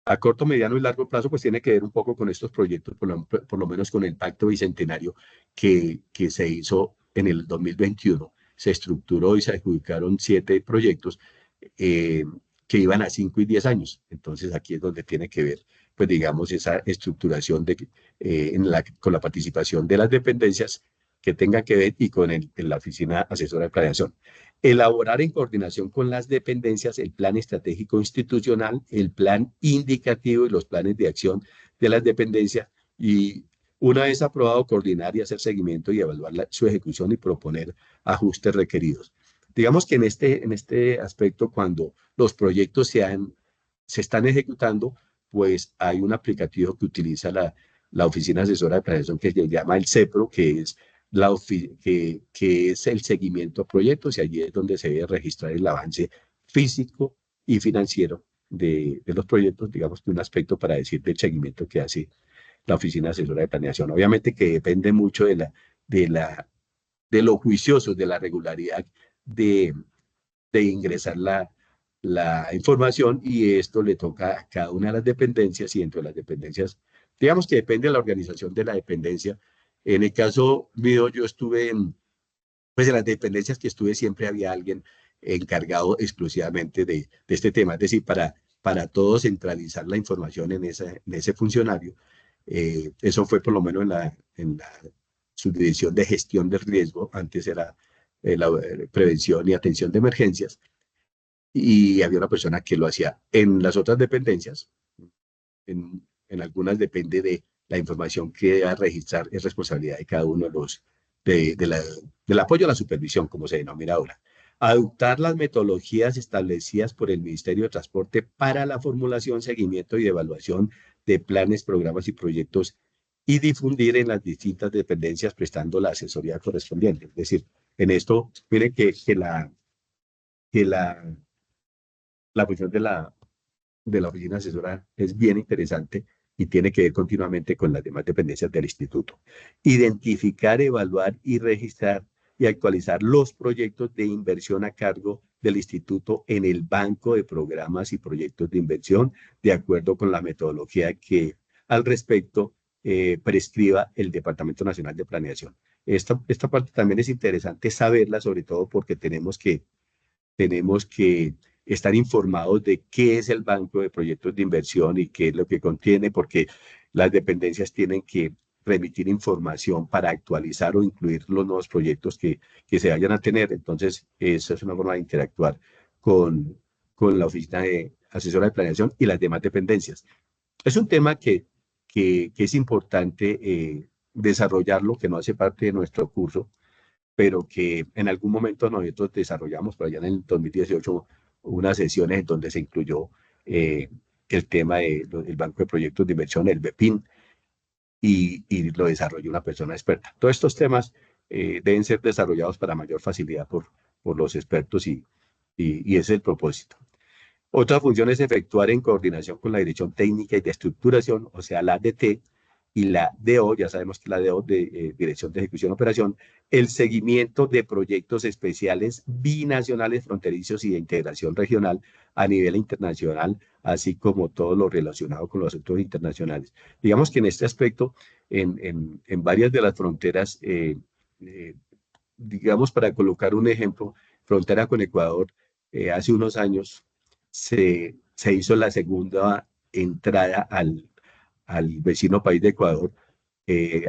Speaker 3: a corto, mediano y largo plazo, pues tiene que ver un poco con estos proyectos, por lo menos con el Pacto Bicentenario que se hizo en el 2021. Se estructuró y se adjudicaron 7 proyectos que iban a 5 y 10 años. Entonces, aquí es donde tiene que ver, pues digamos, esa estructuración con la participación de las dependencias que tengan que ver y con la Oficina Asesora de Planeación. Elaborar en coordinación con las dependencias el plan estratégico institucional, el plan indicativo y los planes de acción de las dependencias y una vez aprobado, coordinar y hacer seguimiento y evaluar su ejecución y proponer ajustes requeridos. Digamos que en este aspecto, cuando los proyectos se están ejecutando, pues hay un aplicativo que utiliza la Oficina Asesora de Planeación que se llama el CEPRO, que es que es el seguimiento a proyectos y allí es donde se debe registrar el avance físico y financiero de los proyectos, digamos que un aspecto para decir del seguimiento que hace la Oficina Asesora de Planeación. Obviamente que depende mucho de lo juicioso, de la regularidad de ingresar la información y esto le toca a cada una de las dependencias y dentro de las dependencias, digamos que depende de la organización de la dependencia. En el caso mío, yo estuve pues en las dependencias que estuve siempre había alguien encargado exclusivamente de este tema, es decir, para todo centralizar la información en ese funcionario. Eso fue por lo menos en la subdivisión de gestión del riesgo, antes era la prevención y atención de emergencias, y había una persona que lo hacía. En las otras dependencias, en algunas depende de la información que va a registrar, es responsabilidad de cada uno de del apoyo a la supervisión, como se denomina ahora. Adoptar las metodologías establecidas por el Ministerio de Transporte para la formulación, seguimiento y evaluación de planes, programas y proyectos y difundir en las distintas dependencias prestando la asesoría correspondiente. Es decir, en esto, miren que la función de la oficina asesora es bien interesante y tiene que ver continuamente con las demás dependencias del instituto. Identificar, evaluar y registrar y actualizar los proyectos de inversión a cargo del instituto en el banco de programas y proyectos de inversión, de acuerdo con la metodología que al respecto prescriba el Departamento Nacional de Planeación. Esta parte también es interesante saberla, sobre todo porque tenemos que estar informados de qué es el banco de proyectos de inversión y qué es lo que contiene, porque las dependencias tienen que remitir información para actualizar o incluir los nuevos proyectos que se vayan a tener. Entonces, esa es una forma de interactuar con la Oficina Asesora de Planeación y las demás dependencias. Es un tema que es importante desarrollarlo, que no hace parte de nuestro curso, pero que en algún momento nosotros desarrollamos por allá en el 2018 unas sesiones en donde se incluyó el tema del Banco de Proyectos de Inversión, el BEPIN, y lo desarrolló una persona experta. Todos estos temas deben ser desarrollados para mayor facilidad por los expertos y ese es el propósito. Otra función es efectuar en coordinación con la Dirección Técnica y de Estructuración, o sea, la DT, y la DO, ya sabemos que la DO de Dirección de Ejecución y Operación, el seguimiento de proyectos especiales binacionales, fronterizos y de integración regional a nivel internacional, así como todo lo relacionado con los asuntos internacionales. Digamos que en este aspecto, en varias de las fronteras, digamos para colocar un ejemplo, frontera con Ecuador, hace unos años se hizo la segunda entrada al vecino país de Ecuador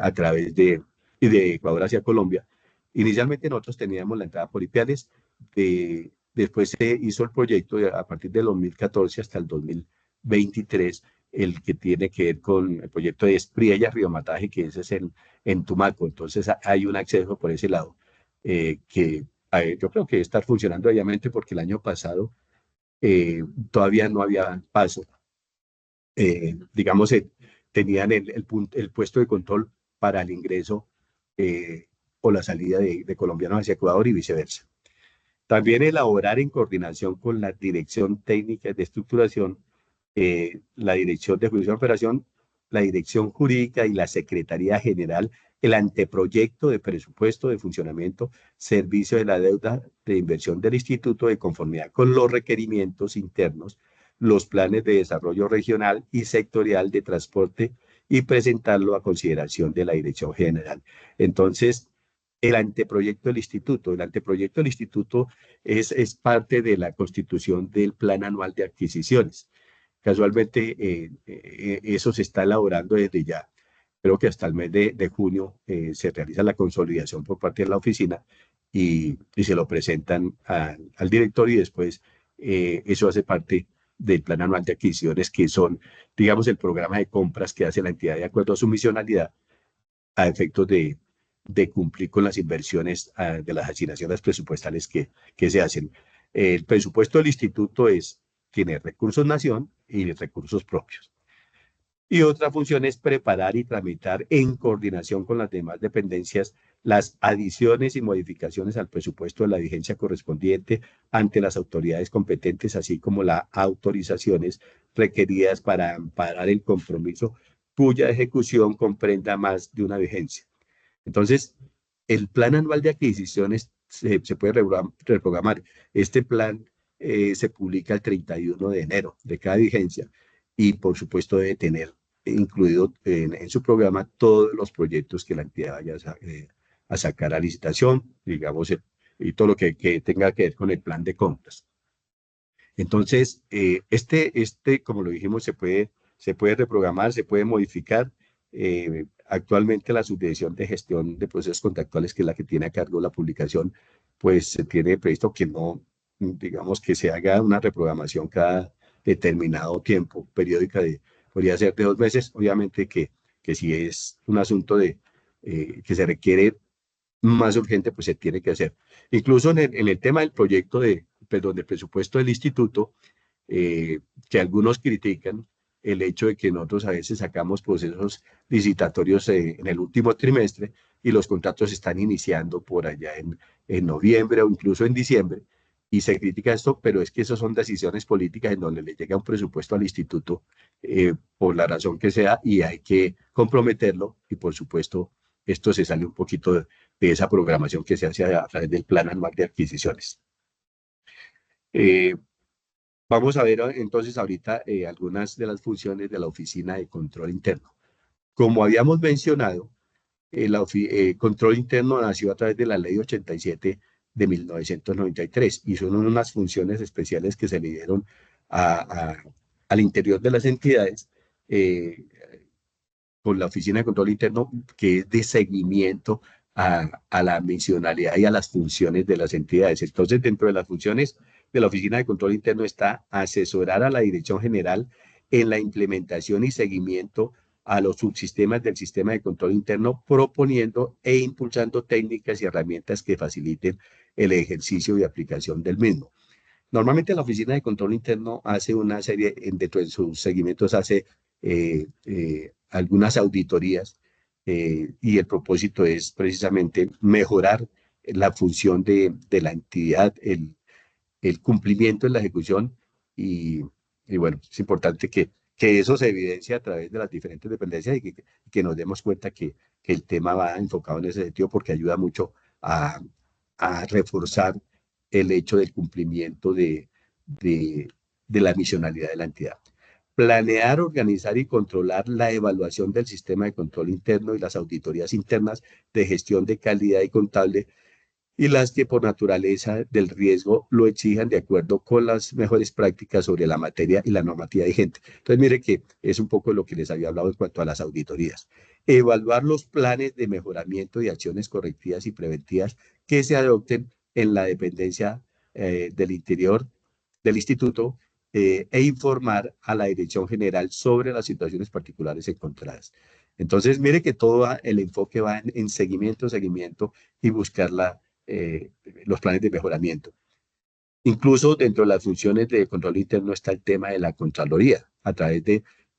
Speaker 3: a través de Ecuador hacia Colombia. Inicialmente nosotros teníamos la entrada por Ipiales, después se hizo el proyecto a partir del 2014 hasta el 2023, el que tiene que ver con el proyecto de Espriella, Río Mataje, que ese es en Tumaco. Entonces hay un acceso por ese lado que yo creo que estar funcionando obviamente porque el año pasado todavía no había paso. Digamos, tenían el puesto de control para el ingreso o la salida de colombianos hacia Ecuador y viceversa. También elaborar en coordinación con la Dirección Técnica de Estructuración, la Dirección de Ejecución y Operación, la Dirección Jurídica y la Secretaría General el anteproyecto de presupuesto de funcionamiento, servicio de la deuda de inversión del instituto de conformidad con los requerimientos internos, los planes de desarrollo regional y sectorial de transporte y presentarlo a consideración de la Dirección General. Entonces, el anteproyecto del instituto es parte de la constitución del Plan Anual de Adquisiciones. Casualmente, eso se está elaborando desde ya. Creo que hasta el mes de junio se realiza la consolidación por parte de la oficina y se lo presentan al director y después eso hace parte del plan anual de adquisiciones que son, digamos, el programa de compras que hace la entidad de acuerdo a su misionalidad a efectos de cumplir con las inversiones de las asignaciones presupuestales que se hacen. El presupuesto del instituto tiene recursos nación y recursos propios. Y otra función es preparar y tramitar en coordinación con las demás dependencias las adiciones y modificaciones al presupuesto de la vigencia correspondiente ante las autoridades competentes, así como las autorizaciones requeridas para amparar el compromiso cuya ejecución comprenda más de una vigencia. Entonces, el plan anual de adquisiciones se puede reprogramar. Este plan se publica el 31 de enero de cada vigencia y por supuesto debe tener incluido en su programa todos los proyectos que la entidad vaya a sacar a licitación, digamos, y todo lo que tenga que ver con el plan de compras. Entonces, como lo dijimos, se puede reprogramar, se puede modificar. Actualmente la Subdirección de Gestión de Procesos Contractuales, que es la que tiene a cargo la publicación, pues se tiene previsto que no, digamos, que se haga una reprogramación cada determinado tiempo, periódica podría ser de 2 meses. Obviamente que si es un asunto que se requiere más urgente, pues se tiene que hacer. Incluso en el tema del proyecto del presupuesto del instituto, que algunos critican el hecho de que nosotros a veces sacamos procesos licitatorios en el último trimestre y los contratos están iniciando por allá en noviembre o incluso en diciembre, y se critica esto, pero es que esas son decisiones políticas en donde le llega un presupuesto al instituto por la razón que sea y hay que comprometerlo y por supuesto esto se sale un poquito de esa programación que se hace a través del plan anual de adquisiciones. Vamos a ver entonces ahorita algunas de las funciones de la Oficina de Control Interno. Como habíamos mencionado, el control interno nació a través de la Ley 87 de 1993 y son unas funciones especiales que se le dieron al interior de las entidades con la Oficina de Control Interno, que es de seguimiento a la misionalidad y a las funciones de las entidades. Entonces, dentro de las funciones de la Oficina de Control Interno está asesorar a la Dirección General en la implementación y seguimiento a los subsistemas del sistema de control interno, proponiendo e impulsando técnicas y herramientas que faciliten el ejercicio y aplicación del mismo. Normalmente la Oficina de Control Interno hace una serie, dentro de sus seguimientos hace algunas auditorías y el propósito es precisamente mejorar la función de la entidad, el cumplimiento en la ejecución y bueno, es importante que eso se evidencie a través de las diferentes dependencias y que nos demos cuenta que el tema va enfocado en ese sentido porque ayuda mucho a reforzar el hecho del cumplimiento de la misionalidad de la entidad. Planear, organizar y controlar la evaluación del sistema de control interno y las auditorías internas de gestión de calidad y contable y las que por naturaleza del riesgo lo exijan de acuerdo con las mejores prácticas sobre la materia y la normativa vigente. Entonces, mire que es un poco lo que les había hablado en cuanto a las auditorías. Evaluar los planes de mejoramiento y acciones correctivas y preventivas que se adopten en la dependencia del interior del instituto e informar a la Dirección General sobre las situaciones particulares encontradas. Entonces, mire que todo el enfoque va en seguimiento y buscar los planes de mejoramiento. Incluso dentro de las funciones de control interno está el tema de la Contraloría. A través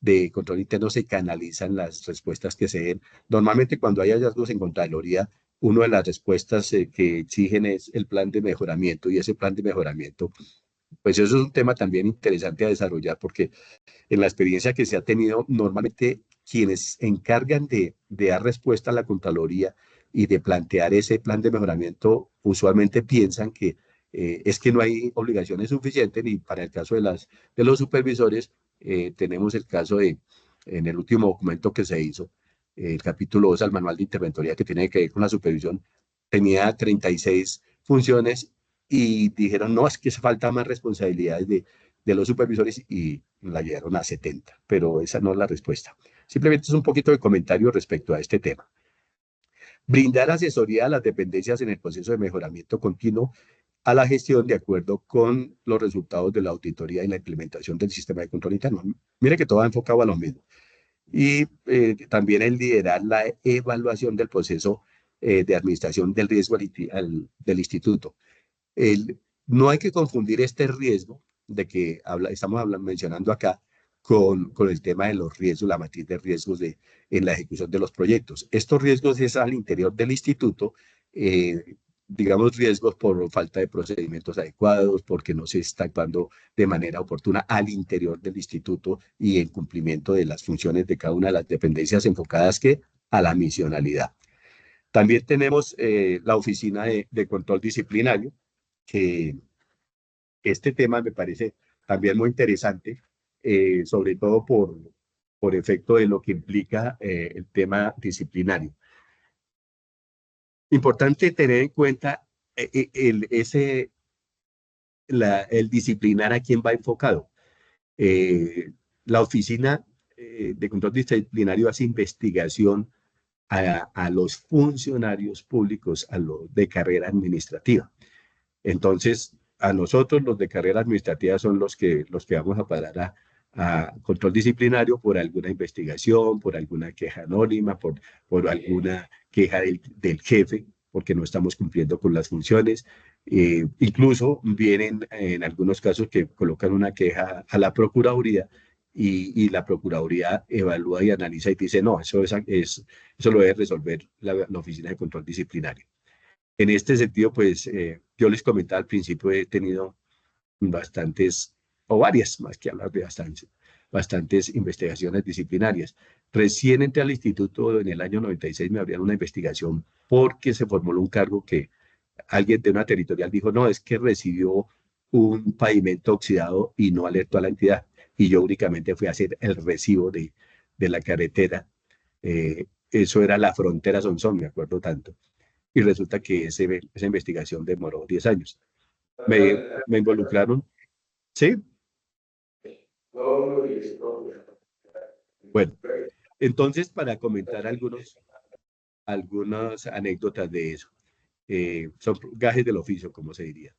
Speaker 3: de control interno se canalizan las respuestas que se den. Normalmente cuando hay hallazgos en Contraloría, una de las respuestas que exigen es el plan de mejoramiento y ese plan de mejoramiento, pues eso es un tema también interesante a desarrollar porque en la experiencia que se ha tenido, normalmente quienes encargan de dar respuesta a la Contraloría y de plantear ese plan de mejoramiento, usualmente piensan que es que no hay obligaciones suficientes, y para el caso de los supervisores, tenemos el caso en el último documento que se hizo, el capítulo 2 al manual de interventoría que tiene que ver con la supervisión, tenía 36 funciones y dijeron, no, es que falta más responsabilidades de los supervisores y la llevaron a 70, pero esa no es la respuesta. Simplemente es un poquito de comentario respecto a este tema. Brindar asesoría a las dependencias en el proceso de mejoramiento continuo a la gestión de acuerdo con los resultados de la auditoría y la implementación del sistema de control interno. Mire que todo va enfocado a lo mismo. Y también el liderar la evaluación del proceso de administración del riesgo del instituto. No hay que confundir este riesgo de que estamos mencionando acá con el tema de los riesgos, la matriz de riesgos en la ejecución de los proyectos. Estos riesgos es al interior del instituto, digamos riesgos por falta de procedimientos adecuados, porque no se está actuando de manera oportuna al interior del instituto y en cumplimiento de las funciones de cada una de las dependencias enfocadas a la misionalidad. También tenemos la oficina de control disciplinario, que este tema me parece también muy interesante, sobre todo por efecto de lo que implica el tema disciplinario. Importante tener en cuenta el disciplinar a quién va enfocado. La oficina de control disciplinario hace investigación a los funcionarios públicos de carrera administrativa. Entonces, a nosotros los de carrera administrativa son los que vamos a parar a control disciplinario por alguna investigación, por alguna queja anónima, por alguna queja del jefe, porque no estamos cumpliendo con las funciones. Incluso vienen en algunos casos que colocan una queja a la Procuraduría y la Procuraduría evalúa y analiza y dice, no, eso lo debe resolver la Oficina de Control Disciplinario. En este sentido, pues yo les comentaba al principio, he tenido bastantes, o varias, más que hablar de bastantes investigaciones disciplinarias. Recién entré al instituto en el año 96, me abrieron una investigación porque se formuló un cargo que alguien de una territorial dijo, no, es que recibió un pavimento oxidado y no alertó a la entidad. Y yo únicamente fui a hacer el recibo de la carretera. Eso era la frontera Sonsón, me acuerdo tanto. Y resulta que esa investigación demoró 10 años. Me involucraron, ¿sí? Bueno, entonces para comentar algunas anécdotas de eso. Son gajes del oficio, como se diría.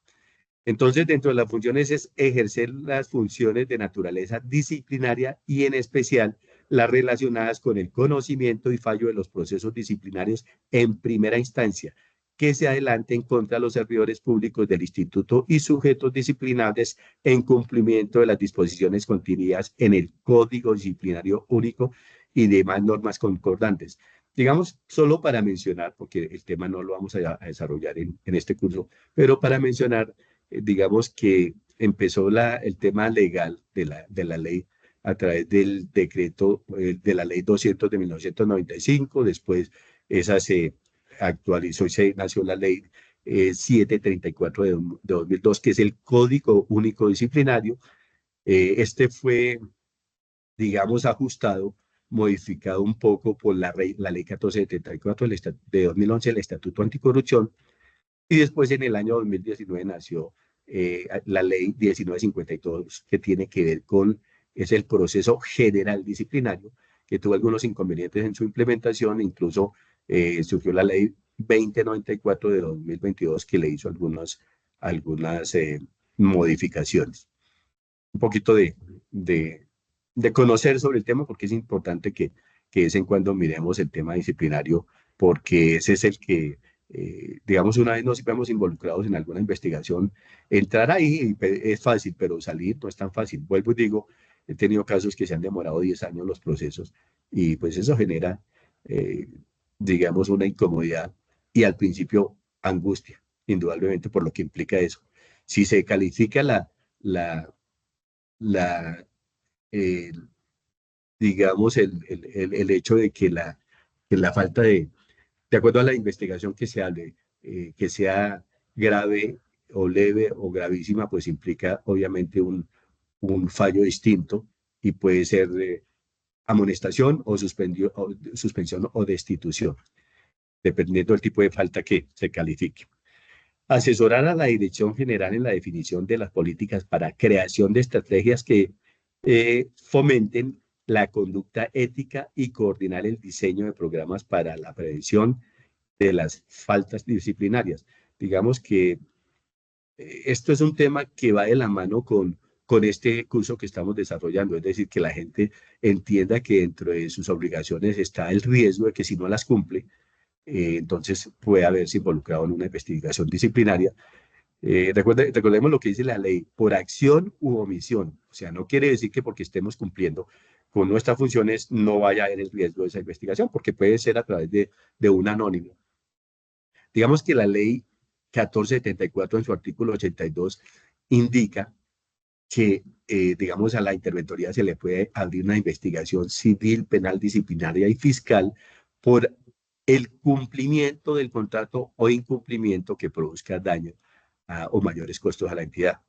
Speaker 3: Entonces, dentro de las funciones es ejercer las funciones de naturaleza disciplinaria y en especial las relacionadas con el conocimiento y fallo de los procesos disciplinarios en primera instancia, que se adelanten contra los servidores públicos del instituto y sujetos disciplinables en cumplimiento de las disposiciones contenidas en el Código Disciplinario Único y demás normas concordantes. Digamos, solo para mencionar, porque el tema no lo vamos a desarrollar en este curso, pero para mencionar, digamos que empezó el tema legal de la ley a través del decreto de la ley 200 de 1995, después esa se actualizó y se nació la ley 734 de 2002, que es el Código Único Disciplinario. Este fue, digamos, ajustado, modificado un poco por la ley 1474 de 2011, el Estatuto Anticorrupción, y después en el año 2019 nació la ley 1952, que tiene que ver es el proceso general disciplinario, que tuvo algunos inconvenientes en su implementación, incluso surgió la ley 2094 de 2022, que le hizo algunas modificaciones. Un poquito de conocer sobre el tema, porque es importante que de vez en cuando miremos el tema disciplinario, porque ese es el que, digamos, una vez nos vemos involucrados en alguna investigación, entrar ahí es fácil, pero salir no es tan fácil. Vuelvo y digo, he tenido casos que se han demorado 10 años los procesos y pues eso genera, eh, digamos, una incomodidad y al principio angustia, indudablemente por lo que implica eso. Si se califica la, eh, digamos, el hecho de que la falta de acuerdo a la investigación que se hable, que sea grave o leve o gravísima, pues implica obviamente un fallo distinto y puede ser amonestación o suspensión o destitución, dependiendo del tipo de falta que se califique. Asesorar a la Dirección General en la definición de las políticas para creación de estrategias que fomenten la conducta ética y coordinar el diseño de programas para la prevención de las faltas disciplinarias. Digamos que esto es un tema que va de la mano con este curso que estamos desarrollando, es decir, que la gente entienda que dentro de sus obligaciones está el riesgo de que si no las cumple, entonces puede haberse involucrado en una investigación disciplinaria. Recordemos lo que dice la ley, por acción u omisión. O sea, no quiere decir que porque estemos cumpliendo con nuestras funciones no vaya a haber el riesgo de esa investigación, porque puede ser a través de un anónimo. Digamos que la ley 1474 en su artículo 82 indica que, digamos, a la interventoría se le puede abrir una investigación civil, penal, disciplinaria y fiscal por el cumplimiento del contrato o incumplimiento que produzca daño o mayores costos a la entidad.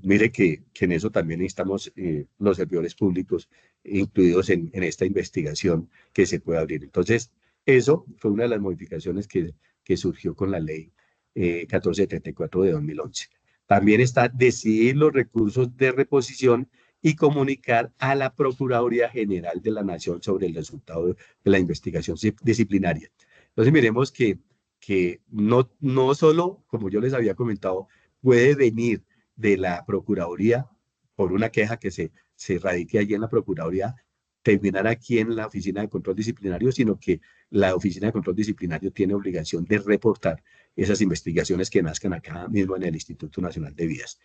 Speaker 3: Mire que en eso también estamos los servidores públicos incluidos en esta investigación que se puede abrir. Entonces, eso fue una de las modificaciones que surgió con la ley 1474 de 2011. También está decidir los recursos de reposición y comunicar a la Procuraduría General de la Nación sobre el resultado de la investigación disciplinaria. Entonces, miremos que no solo, como yo les había comentado, puede venir de la Procuraduría por una queja que se radique allí en la Procuraduría, terminar aquí en la Oficina de Control Disciplinario, sino que la Oficina de Control Disciplinario tiene obligación de reportar esas investigaciones que nazcan acá mismo en el Instituto Nacional de Vías.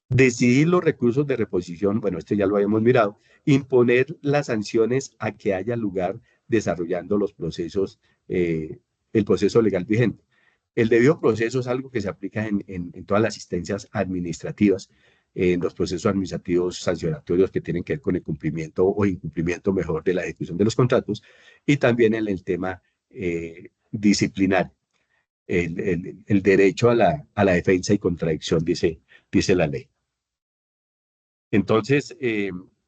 Speaker 3: Decidir los recursos de reposición, bueno, esto ya lo habíamos mirado, imponer las sanciones a que haya lugar desarrollando los procesos, el proceso legal vigente. El debido proceso es algo que se aplica en todas las asistencias administrativas, en los procesos administrativos sancionatorios que tienen que ver con el cumplimiento o incumplimiento mejor de la ejecución de los contratos y también en el tema disciplinario, el derecho a la defensa y contradicción, dice la ley. Entonces,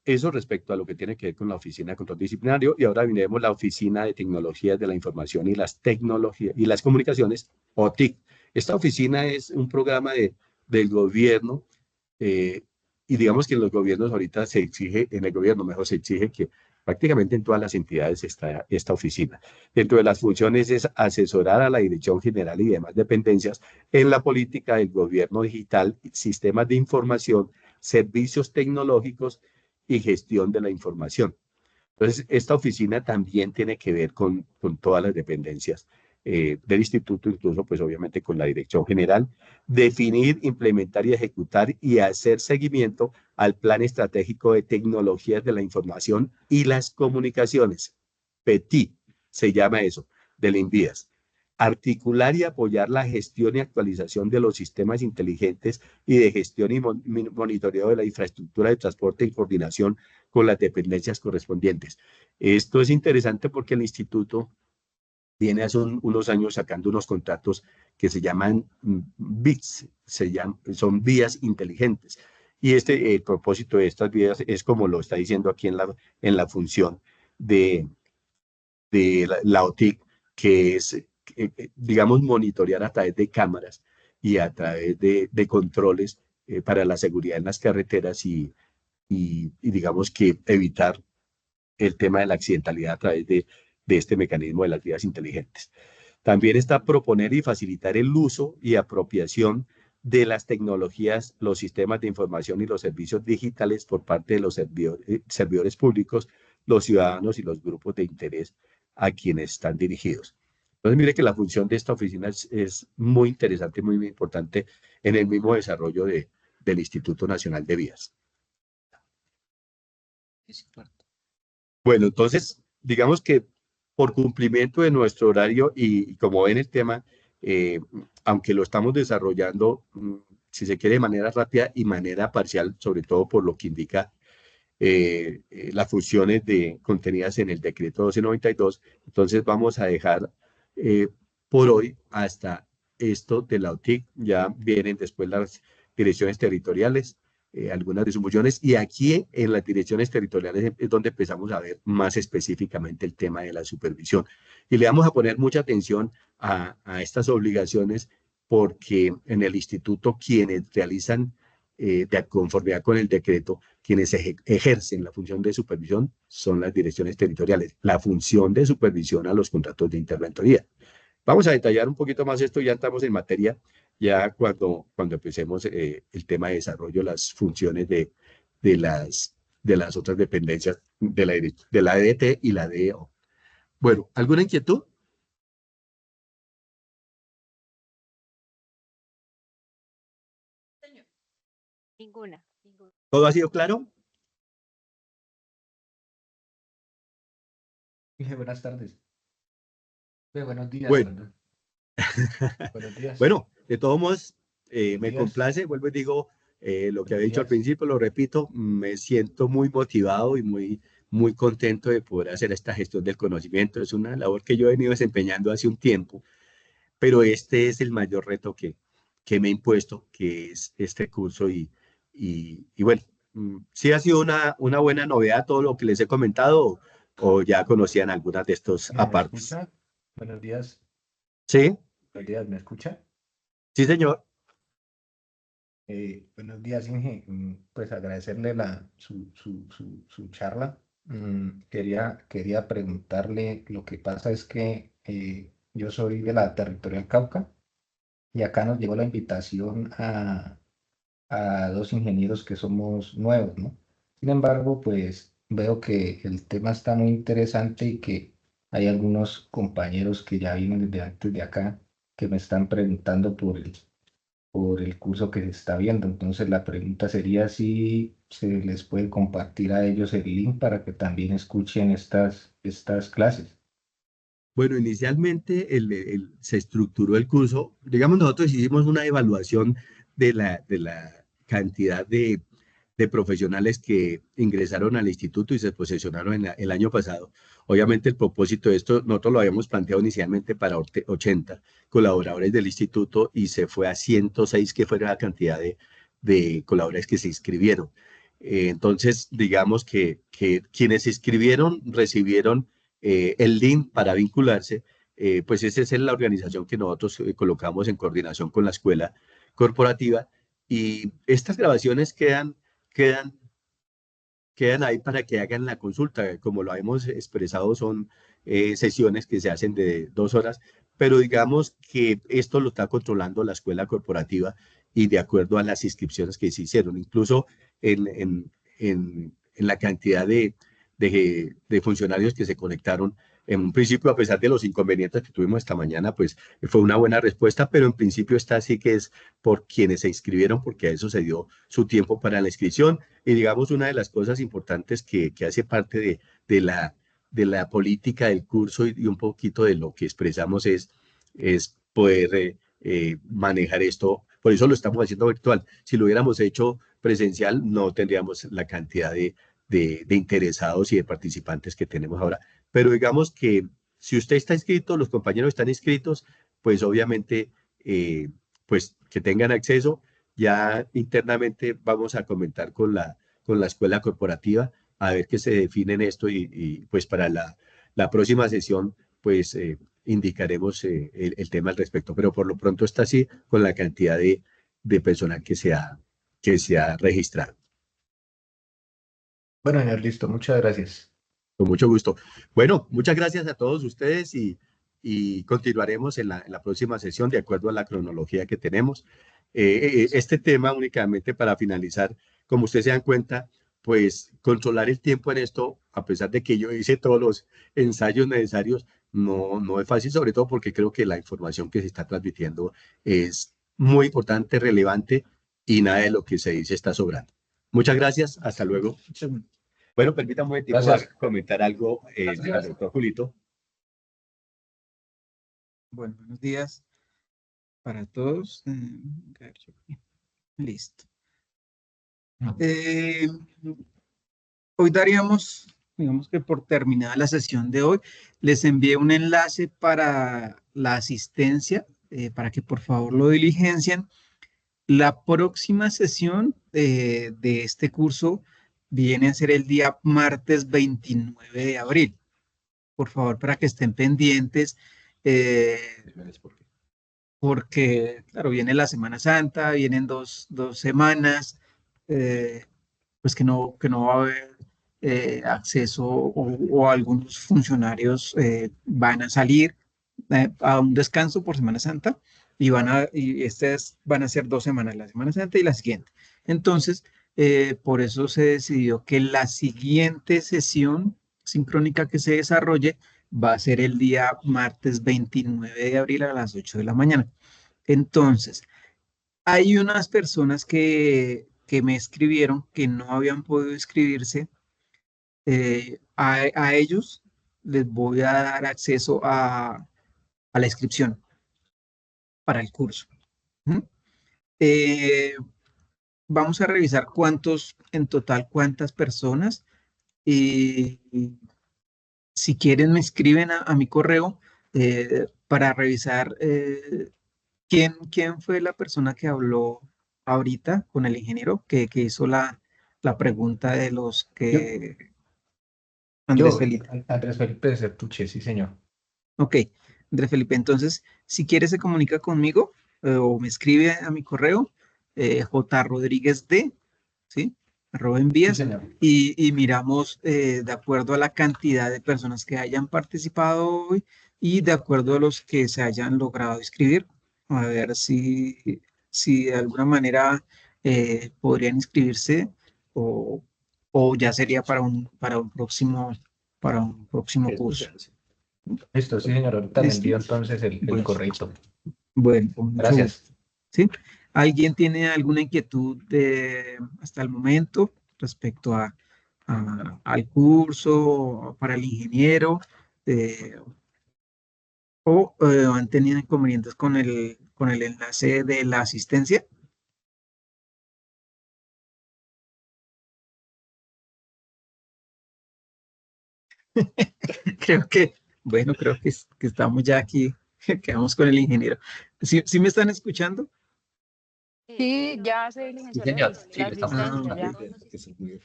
Speaker 3: eso respecto a lo que tiene que ver con la Oficina de Control Disciplinario. Y ahora miremos la Oficina de Tecnologías de la Información y las Tecnologías y las Comunicaciones, OTIC. Esta oficina es un programa del gobierno y digamos que en los gobiernos ahorita se exige, en el gobierno mejor se exige que prácticamente en todas las entidades está esta oficina. Dentro de las funciones es asesorar a la Dirección General y demás dependencias en la política del gobierno digital, sistemas de información, servicios tecnológicos y gestión de la información. Entonces, esta oficina también tiene que ver con todas las dependencias del instituto, incluso pues obviamente con la Dirección General, definir, implementar y ejecutar y hacer seguimiento al Plan Estratégico de Tecnologías de la Información y las Comunicaciones, PETI, se llama eso, del INVIAS. Articular y apoyar la gestión y actualización de los sistemas inteligentes y de gestión y monitoreo de la infraestructura de transporte en coordinación con las dependencias correspondientes. Esto es interesante porque el instituto viene hace unos años sacando unos contratos que se llaman BICs, son vías inteligentes. Y el propósito de estas vías es como lo está diciendo aquí en la función de la OTIC, que es, digamos, monitorear a través de cámaras y a través de controles para la seguridad en las carreteras y digamos que evitar el tema de la accidentalidad a través de este mecanismo de las vías inteligentes. También está proponer y facilitar el uso y apropiación de las tecnologías, los sistemas de información y los servicios digitales por parte de los servidores públicos, los ciudadanos y los grupos de interés a quienes están dirigidos. Entonces, mire que la función de esta oficina es muy interesante, muy importante en el mismo desarrollo del Instituto Nacional de Vías. Bueno, entonces, digamos que por cumplimiento de nuestro horario y como ven el tema, aunque lo estamos desarrollando, si se quiere, de manera rápida y manera parcial, sobre todo por lo que indica las funciones contenidas en el decreto 1292. Entonces vamos a dejar por hoy hasta esto de la OTIC. Ya vienen después las direcciones territoriales, algunas de sus funciones, y aquí en las direcciones territoriales es donde empezamos a ver más específicamente el tema de la supervisión. Y le vamos a poner mucha atención a estas obligaciones porque en el instituto quienes realizan de conformidad con el decreto, quienes ejercen la función de supervisión son las direcciones territoriales, la función de supervisión a los contratos de interventoría. Vamos a detallar un poquito más esto, ya estamos en materia, ya cuando empecemos el tema de desarrollo, las funciones de las otras dependencias de la EDT y la DEO. Bueno, ¿alguna inquietud?
Speaker 5: Ninguna, ninguna.
Speaker 3: ¿Todo ha sido claro?
Speaker 6: Dije, buenas tardes. Buenos días,
Speaker 3: Bueno,
Speaker 6: perdón. Buenos días.
Speaker 3: bueno, de todos modos,
Speaker 6: Buenos
Speaker 3: me
Speaker 6: días.
Speaker 3: complace, vuelvo y digo lo que
Speaker 6: Buenos
Speaker 3: había dicho al
Speaker 6: días.
Speaker 3: principio, lo repito, me siento muy motivado y muy contento de poder hacer esta gestión del conocimiento. Es una labor que yo he venido desempeñando hace un tiempo, pero este es el mayor reto que me he impuesto, que es este curso y bueno, sí ha sido una buena novedad todo lo que les he comentado o ya conocían algunas de estos
Speaker 6: ¿Me
Speaker 3: apartes.
Speaker 6: escucha? Buenos días.
Speaker 3: ¿Sí?
Speaker 6: Buenos días, ¿me escucha?
Speaker 3: Sí, señor.
Speaker 6: Buenos días, Inge. Pues agradecerle su charla. Quería preguntarle, lo que pasa es que yo soy de la Territorial Cauca y acá nos llegó la invitación a dos ingenieros que somos nuevos, ¿no? Sin embargo, pues veo que el tema está muy interesante y que hay algunos compañeros que ya vienen desde antes de acá que me están preguntando por el curso que se está viendo. Entonces, la pregunta sería si se les puede compartir a ellos el link para que también escuchen estas clases.
Speaker 3: Bueno, inicialmente se estructuró el curso. Digamos, nosotros hicimos una evaluación de la cantidad de profesionales que ingresaron al instituto y se posesionaron el año pasado. Obviamente, el propósito de esto, nosotros lo habíamos planteado inicialmente para 80 colaboradores del instituto y se fue a 106, que fue la cantidad de colaboradores que se inscribieron. Entonces, digamos que quienes se inscribieron recibieron el link para vincularse, pues esa es la organización que nosotros colocamos en coordinación con la escuela corporativa y estas grabaciones quedan, quedan ahí para que hagan la consulta. Como lo hemos expresado, son sesiones que se hacen de 2 horas, pero digamos que esto lo está controlando la escuela corporativa y de acuerdo a las inscripciones que se hicieron, incluso en la cantidad de funcionarios que se conectaron. En un principio, a pesar de los inconvenientes que tuvimos esta mañana, pues fue una buena respuesta, pero en principio está así que es por quienes se inscribieron, porque a eso se dio su tiempo para la inscripción. Y digamos, una de las cosas importantes que hace parte de la política del curso y un poquito de lo que expresamos es poder manejar esto. Por eso lo estamos haciendo virtual. Si lo hubiéramos hecho presencial, no tendríamos la cantidad de interesados y de participantes que tenemos ahora. Pero digamos que si usted está inscrito, los compañeros están inscritos, pues obviamente, pues que tengan acceso. Ya internamente vamos a comentar con la escuela corporativa a ver qué se define en esto y, pues para la próxima sesión pues indicaremos el tema al respecto. Pero por lo pronto está así con la cantidad de personal que se ha registrado.
Speaker 6: Bueno, señor, listo. Muchas gracias.
Speaker 3: Con mucho gusto. Bueno, muchas gracias a todos ustedes y continuaremos en la próxima sesión de acuerdo a la cronología que tenemos. Este tema únicamente para finalizar, como ustedes se dan cuenta, pues controlar el tiempo en esto, a pesar de que yo hice todos los ensayos necesarios, no es fácil, sobre todo porque creo que la información que se está transmitiendo es muy importante, relevante y nada de lo que se dice está sobrando. Muchas gracias, hasta luego. Bueno, permítame un momentico
Speaker 6: Gracias.
Speaker 3: comentar algo al doctor Julito.
Speaker 2: Bueno, buenos días para todos. Listo. hoy daríamos, digamos que por terminada la sesión de hoy, les envié un enlace para la asistencia, para que por favor lo diligencien. La próxima sesión de este curso viene a ser el día martes 29 de abril. Por favor, para que estén pendientes, eh, porque, claro, viene la Semana Santa, vienen dos semanas, pues que no va a haber acceso o algunos funcionarios van a salir a un descanso por Semana Santa y estas van a ser 2 semanas, la Semana Santa y la siguiente. Entonces, por eso se decidió que la siguiente sesión sincrónica que se desarrolle va a ser el día martes 29 de abril a las 8 de la mañana. Entonces, hay unas personas que me escribieron que no habían podido inscribirse. A ellos les voy a dar acceso a la inscripción para el curso. ¿Mm? Eh, Vamos a revisar en total, cuántas personas. Y si quieren, me escriben a mi correo para revisar quién fue la persona que habló ahorita con el ingeniero que hizo la pregunta de los
Speaker 6: Yo,
Speaker 2: que Andrés Felipe.
Speaker 6: Andrés Felipe de Sertuche, sí, señor.
Speaker 2: Ok, Andrés Felipe, entonces, si quiere se comunica conmigo o me escribe a mi correo, jrodríguezd, ¿sí? @
Speaker 6: Sí,
Speaker 2: envías,
Speaker 6: señor.
Speaker 2: y miramos de acuerdo a la cantidad de personas que hayan participado hoy y de acuerdo a los que se hayan logrado inscribir, a ver si de alguna manera podrían inscribirse o, o ya sería para un próximo curso.
Speaker 6: Listo, sí, señor. Ahorita le
Speaker 2: ¿Listo?
Speaker 6: envío entonces el
Speaker 2: Bueno,
Speaker 6: correito.
Speaker 2: bueno, con mucho gusto.
Speaker 6: Gracias.
Speaker 2: ¿Sí? ¿Alguien tiene alguna inquietud hasta el momento respecto al curso para el ingeniero? eh, o han tenido inconvenientes con el enlace de la asistencia? Creo que, bueno, que estamos ya aquí, quedamos con el ingeniero. ¿Sí me están escuchando?
Speaker 5: Sí,
Speaker 7: Sí,
Speaker 5: no,
Speaker 7: ya se
Speaker 5: nosotros
Speaker 7: diligenció
Speaker 6: Señor. Sí,
Speaker 7: la
Speaker 6: le estamos
Speaker 7: asistencia,
Speaker 2: Ok.
Speaker 7: ya.
Speaker 5: todos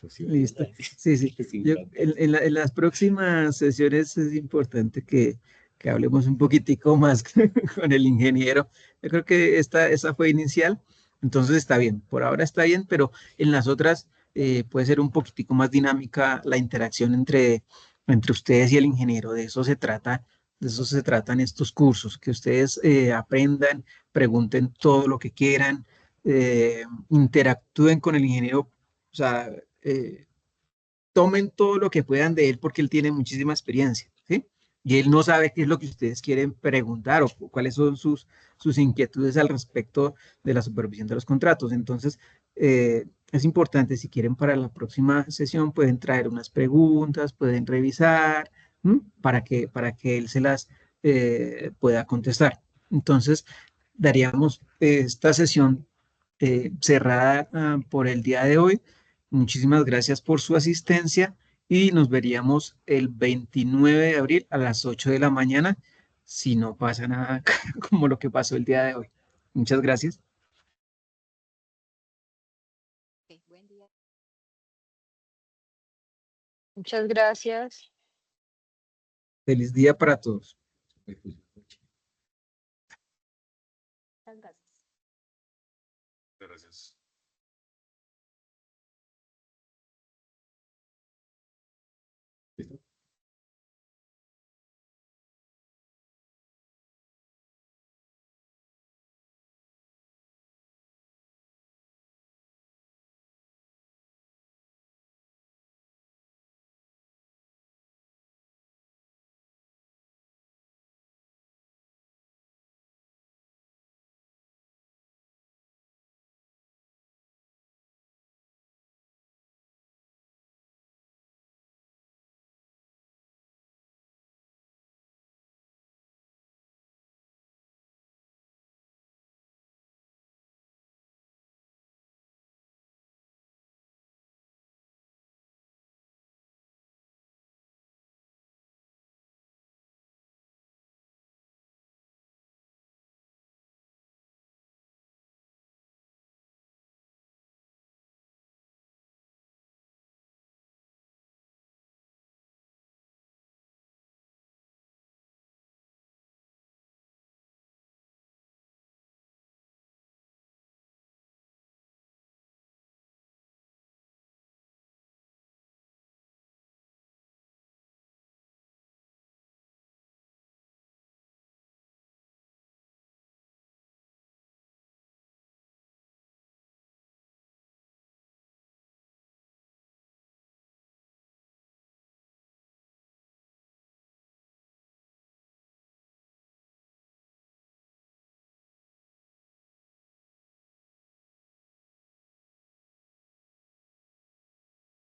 Speaker 5: nos
Speaker 2: Listo. Sí, sí. En las próximas sesiones es importante que hablemos un poquitico más con el ingeniero. Yo creo que esa fue inicial, entonces está bien. Por ahora está bien, pero en las otras puede ser un poquitico más dinámica la interacción entre ustedes y el ingeniero. De eso se tratan estos cursos, que ustedes aprendan, pregunten todo lo que quieran, interactúen con el ingeniero. O sea, tomen todo lo que puedan de él porque él tiene muchísima experiencia, ¿sí? Y él no sabe qué es lo que ustedes quieren preguntar o cuáles son sus inquietudes al respecto de la supervisión de los contratos. Entonces, es importante, si quieren para la próxima sesión, pueden traer unas preguntas, pueden revisar, ¿m? Para que él se las pueda contestar. Entonces, daríamos esta sesión cerrada por el día de hoy. Muchísimas gracias por su asistencia y nos veríamos el 29 de abril a las 8 de la mañana, si no pasa nada como lo que pasó el día de hoy. Muchas gracias.
Speaker 5: Ok, buen día.
Speaker 7: Muchas gracias.
Speaker 2: Feliz día para todos.
Speaker 5: Muchas gracias.
Speaker 3: Gracias.